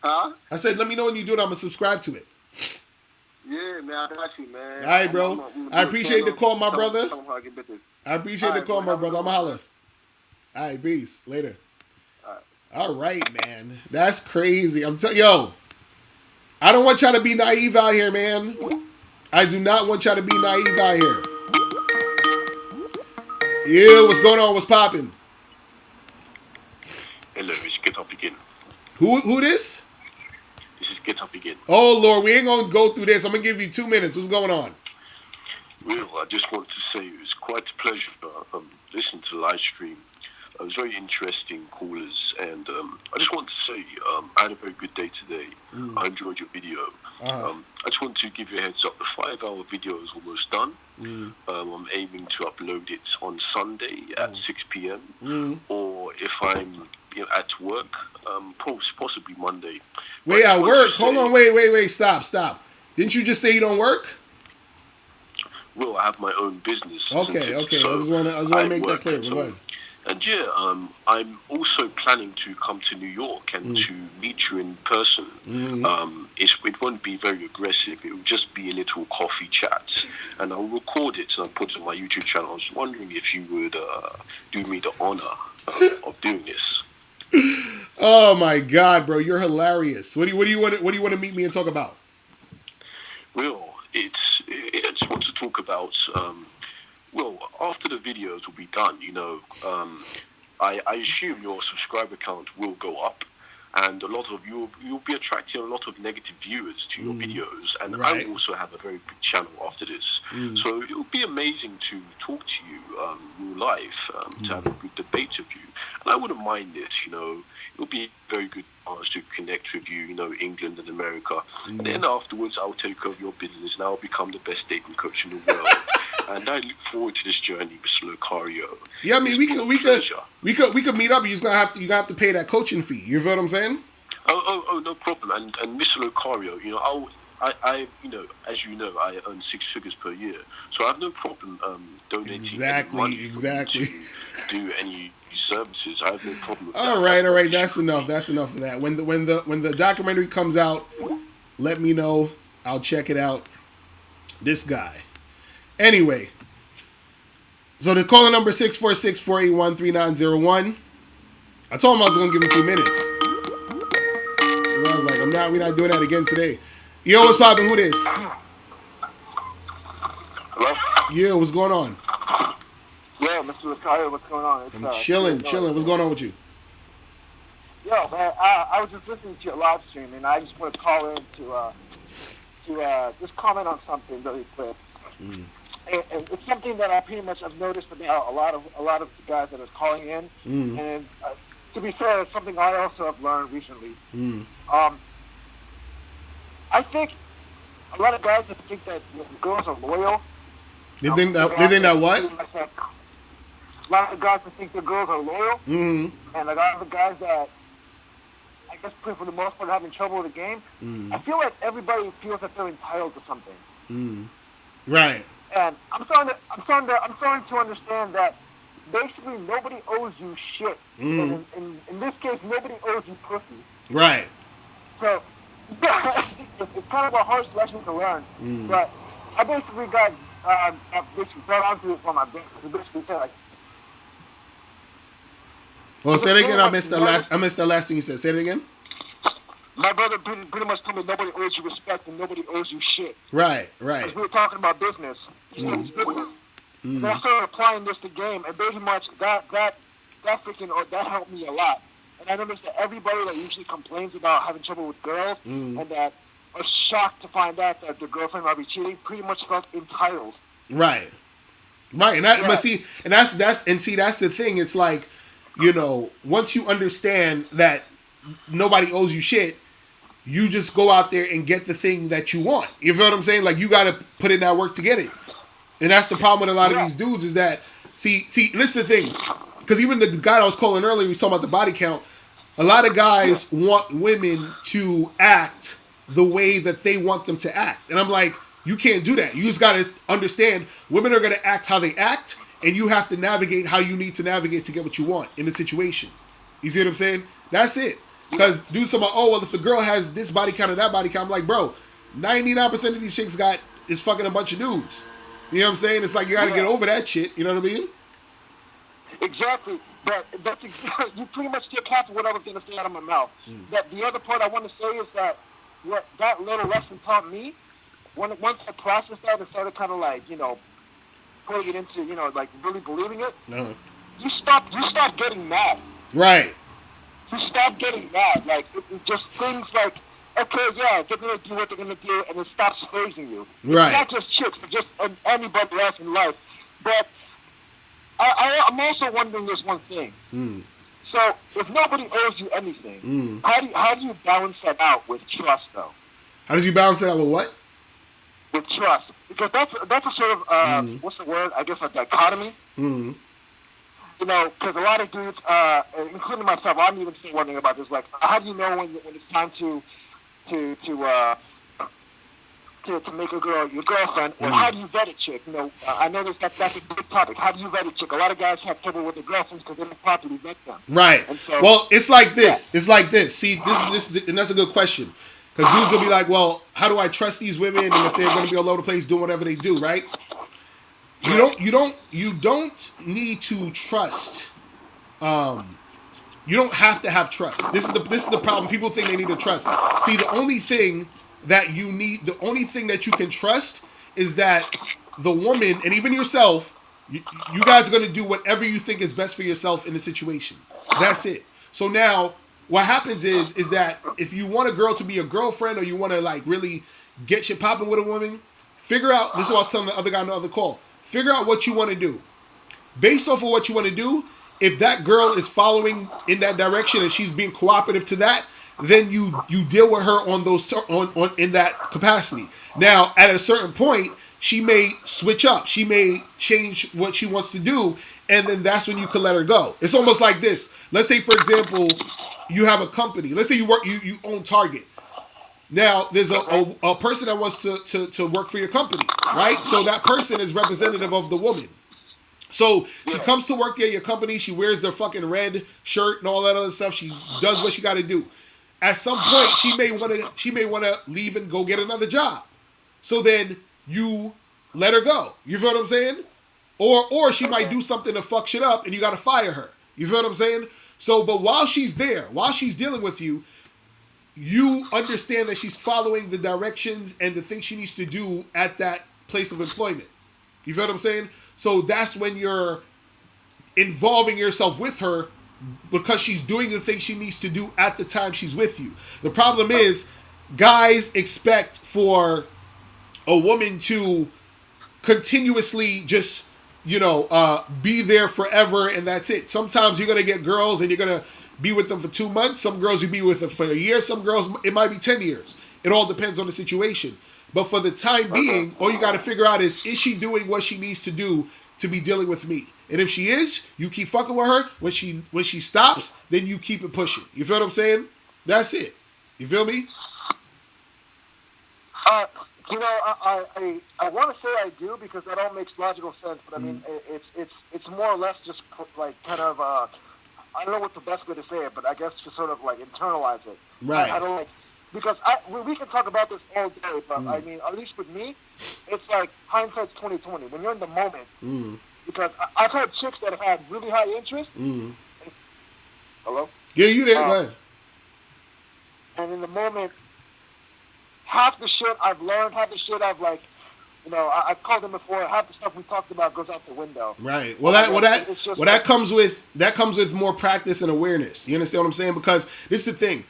[SPEAKER 4] Huh?
[SPEAKER 1] I said, let me know when you do it. I'm gonna subscribe to it.
[SPEAKER 4] Yeah, man, I got you, man.
[SPEAKER 1] All right, bro. I appreciate the call, my brother.
[SPEAKER 4] Tell 'em how I get bitches.
[SPEAKER 1] I appreciate
[SPEAKER 4] All
[SPEAKER 1] the
[SPEAKER 4] right,
[SPEAKER 1] call,
[SPEAKER 4] bro.
[SPEAKER 1] my brother. I'm going to holler. All right, peace. Later. All right, man. That's crazy. Yo, I don't want y'all to be naive out here, man. I do not want y'all to be naive out here. Yeah, what's going on? What's popping?
[SPEAKER 5] Hello, it's Get Up Again.
[SPEAKER 1] Who this?
[SPEAKER 5] This is Get Up Again.
[SPEAKER 1] Oh, Lord, we ain't going to go through this. I'm going to give you 2 minutes. What's going on?
[SPEAKER 5] Well, I just want to say it was quite a pleasure listening to the live stream. It was very interesting callers, and I just want to say I had a very good day today. I enjoyed your video. I just want to give you a heads up. The 5-hour video is almost done. I'm aiming to upload it on Sunday at 6 p.m. Or if I'm at work, possibly Monday.
[SPEAKER 1] Wait, at work? Hold on, wait, stop. Didn't you just say you don't work?
[SPEAKER 5] Well, I have my own business.
[SPEAKER 1] Okay.
[SPEAKER 5] So
[SPEAKER 1] I just want to make that clear. Go ahead.
[SPEAKER 5] And yeah, I'm also planning to come to New York and to meet you in person. It won't be very aggressive. It will just be a little coffee chat. And I'll record it and I'll put it on my YouTube channel. I was wondering if you would do me the honor of doing this.
[SPEAKER 1] Oh my God, bro, you're hilarious. What do you want to meet me and talk about?
[SPEAKER 5] Well, I just want to talk about. Well, after the videos will be done, I assume your subscriber count will go up, and a lot of you'll be attracting a lot of negative viewers to your videos, and
[SPEAKER 1] right.
[SPEAKER 5] I will also have a very big channel after this. So it will be amazing to talk to you real life, to have a good debate with you, and I wouldn't mind it. It'll be a very good chance to connect with you, England and America, and then afterwards I'll take over your business and I'll become the best dating coach in the world. And I look forward to this journey, Mr. Locario.
[SPEAKER 1] Yeah, I mean, we could meet up. You're gonna have to pay that coaching fee. You feel what I'm saying?
[SPEAKER 5] Oh, no problem. And Mr. Locario, I as you know, I earn 6 figures per year, so I have no problem donating any money to do any services. I have no problem with that.
[SPEAKER 1] All right. That's enough of that. When the documentary comes out, let me know. I'll check it out. This guy. Anyway, so the caller number 646-481-3901. I told him I was gonna give him 2 minutes. And I was like, we're not doing that again today. Yo, what's poppin'? Who this?
[SPEAKER 4] Hello?
[SPEAKER 1] Yeah, what's going on?
[SPEAKER 4] Yeah, Mr. Locario, what's going on?
[SPEAKER 1] I'm chilling. What's going on with you?
[SPEAKER 4] Yo, man, I was just listening to your live stream, and I just want to call in to just comment on something really quick. And it's something that I pretty much have noticed about a lot of the guys that are calling in. And to be fair, it's something I also have learned recently. I think a lot of guys that think that girls are loyal.
[SPEAKER 1] They think that what?
[SPEAKER 4] A lot of guys that think the girls are loyal, and a lot of the guys that I guess for the most part having trouble with the game. I feel like everybody feels that they're entitled to something.
[SPEAKER 1] Right.
[SPEAKER 4] And I'm starting to understand that basically nobody owes you shit. And in this case, nobody owes you pussy.
[SPEAKER 1] Right.
[SPEAKER 4] So it's kind of a harsh lesson to learn. But I basically got brought onto it from my bank. Basically said, like,
[SPEAKER 1] well, say it again. I missed the last thing you said. Say it again.
[SPEAKER 4] My brother pretty much told me nobody owes you respect and nobody owes you shit.
[SPEAKER 1] Right.
[SPEAKER 4] Because we were talking about business. It's business. And I started applying this to game, and pretty much that helped me a lot. And I noticed that everybody that usually complains about having trouble with girls and that are shocked to find out that their girlfriend might be cheating pretty much felt entitled. Right.
[SPEAKER 1] And that's the thing. It's like, once you understand that nobody owes you shit, you just go out there and get the thing that you want. You feel what I'm saying? Like, you got to put in that work to get it. And that's the problem with a lot of these dudes is that, see, this is the thing. Because even the guy I was calling earlier, he was talking about the body count. A lot of guys want women to act the way that they want them to act. And I'm like, you can't do that. You just got to understand women are going to act how they act, and you have to navigate how you need to navigate to get what you want in the situation. You see what I'm saying? That's it. Because dudes talking about, oh, well, if the girl has this body count or that body count, I'm like, bro, 99% of these chicks is fucking a bunch of dudes. You know what I'm saying? It's like you got to get over that shit. You know what I mean?
[SPEAKER 3] Exactly. But you pretty much took half of what I was going to say out of my mouth. That the other part I want to say is that what that little lesson taught me, once I processed that and started kind of like, putting it into, like really believing it, you stop getting mad.
[SPEAKER 1] Right.
[SPEAKER 3] You stop getting mad. Like, it just things like, okay, yeah, they're going to do what they're going to do, and it stops praising you.
[SPEAKER 1] Right.
[SPEAKER 3] It's not just chicks, but just anybody else in life. But I'm also wondering this one thing. So, if nobody owes you anything, how do you balance that out with trust, though?
[SPEAKER 1] How do you balance it out with what?
[SPEAKER 3] With trust. Because that's a sort of, what's the word? I guess a dichotomy. Because a lot of dudes, including myself, I'm even still wondering about this. Like, how do you know when it's time to make a girl your girlfriend, or how do you vet a chick? I know that's a big topic. How do you vet a chick? A lot of guys have trouble with their girlfriends because they don't properly vet them.
[SPEAKER 1] Right. So, well, it's like this. Yeah. It's like this. See, this, and that's a good question. Because dudes will be like, well, how do I trust these women? And if they're going to be all over the place doing whatever they do, right? You don't need to trust. You don't have to have trust. This is the problem. People think they need to trust. See, the only thing that you can trust is that the woman, and even yourself, you guys are going to do whatever you think is best for yourself in the situation. That's it. So now, what happens is that if you want a girl to be a girlfriend, or you want to like really get shit popping with a woman, figure out, this is what I was telling the other guy on the other call, figure out what you want to do. Based off of what you want to do, if that girl is following in that direction and she's being cooperative to that, then you deal with her on those on in that capacity. Now, at a certain point, she may switch up. She may change what she wants to do, and then that's when you can let her go. It's almost like this. Let's say, for example, you have a company. Let's say you own Target. Now, there's a person that wants to work for your company, right? So that person is representative of the woman. So she comes to work there at your company. She wears their fucking red shirt and all that other stuff. She does what she got to do. At some point, she may want to leave and go get another job. So then you let her go. You feel what I'm saying? Or she might do something to fuck shit up, and you got to fire her. You feel what I'm saying? So, but while she's there, while she's dealing with you, you understand that she's following the directions and the things she needs to do at that place of employment. You feel what I'm saying? So that's when you're involving yourself with her, because she's doing the things she needs to do at the time she's with you. The problem is, guys expect for a woman to continuously just, be there forever and that's it. Sometimes you're going to get girls and you're going to be with them for 2 months. Some girls you be with them for a year. Some girls, it might be 10 years. It all depends on the situation. But for the time being, all you got to figure out is she doing what she needs to do to be dealing with me? And if she is, you keep fucking with her. When she stops, then you keep it pushing. You feel what I'm saying? That's it. You feel me?
[SPEAKER 3] I want to say I do, because that all makes logical sense. But I mean, it's more or less just like kind of I don't know what the best way to say it, but I guess to sort of like internalize it.
[SPEAKER 1] Right.
[SPEAKER 3] I don't like, because we can talk about this all day, but I mean, at least with me, it's like hindsight's 20/20. When you're in the moment, because I've had chicks that have had really high interest. Hello?
[SPEAKER 1] Yeah, you there? Go ahead.
[SPEAKER 3] And in the moment, half the shit I've learned, half the shit I've I've called them before. Half the stuff we talked about goes out the window.
[SPEAKER 1] Right. That comes with more practice and awareness. You understand what I'm saying? Because this is the thing.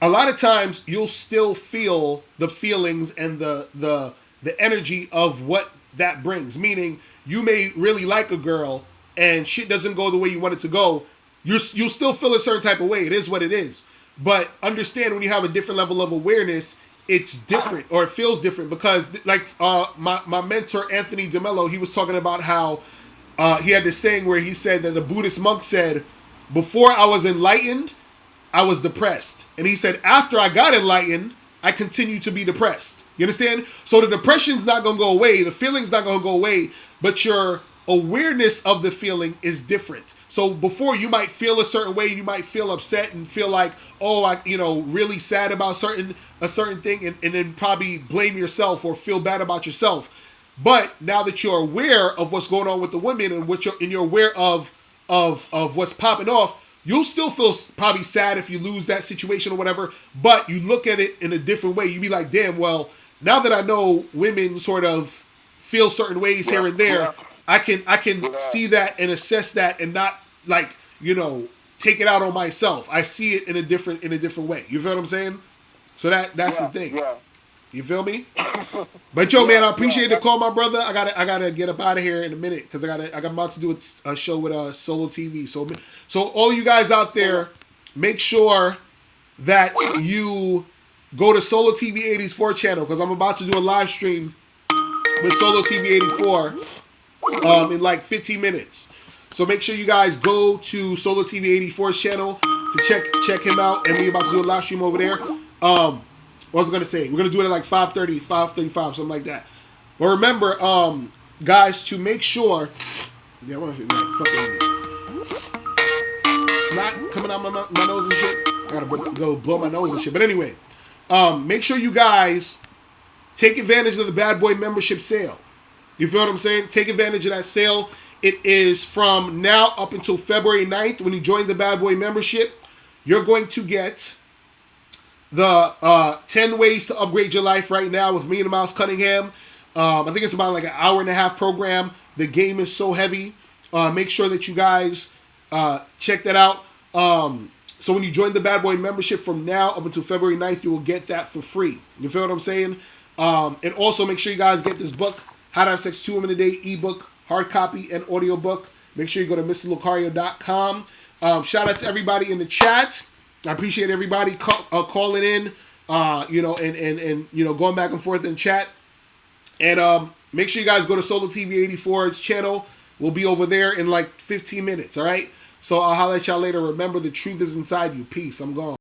[SPEAKER 1] A lot of times you'll still feel the feelings and the energy of what that brings. Meaning, you may really like a girl and shit doesn't go the way you want it to go. You'll still feel a certain type of way. It is what it is. But understand, when you have a different level of awareness, it's different, or it feels different, because like my mentor Anthony DeMello, he was talking about how he had this saying where he said that the Buddhist monk said, before I was enlightened, I was depressed. And he said, after I got enlightened, I continued to be depressed. You understand? So the depression's not going to go away. The feeling's not going to go away. But your awareness of the feeling is different. So before, you might feel a certain way. You might feel upset and feel like, oh, I, really sad about a certain thing. And then probably blame yourself or feel bad about yourself. But now that you're aware of what's going on with the women and you're aware of what's popping off, you'll still feel probably sad if you lose that situation or whatever, but you look at it in a different way. You be like, damn, well, now that I know women sort of feel certain ways here and there, I can see that and assess that and not like, take it out on myself. I see it in a different way. You feel what I'm saying? So that's the thing.
[SPEAKER 2] Yeah.
[SPEAKER 1] You feel me? But yo, man, I appreciate the call, my brother. I gotta get up out of here in a minute because I'm about to do a show with Solo TV. So all you guys out there, make sure that you go to Solo TV 84 channel because I'm about to do a live stream with Solo TV 84 in like 15 minutes. So make sure you guys go to Solo TV 84's channel to check him out, and we're about to do a live stream over there. What was I going to say? We're going to do it at like 5:30, 5:35, something like that. But remember, guys, to make sure... Yeah, I want to like fucking snot coming out my nose and shit. I got to go blow my nose and shit. But anyway, make sure you guys take advantage of the Bad Boy membership sale. You feel what I'm saying? Take advantage of that sale. It is from now up until February 9th. When you join the Bad Boy membership, you're going to get... the 10 ways to upgrade your life right now with me and Miles Cunningham. I think it's about like an hour and a half program. The game is so heavy. Make sure that you guys check that out. So when you join the Bad Boy membership from now up until February 9th, you will get that for free. You feel what I'm saying? And also make sure you guys get this book, How to Have Sex 2 Women a Day, ebook, hard copy, and audio book. Make sure you go to MrLocario.com. Shout out to everybody in the chat. I appreciate everybody calling in, and going back and forth in chat. And make sure you guys go to Solo TV 84's channel. We'll be over there in like 15 minutes, all right? So I'll holler at y'all later. Remember, the truth is inside you. Peace. I'm gone.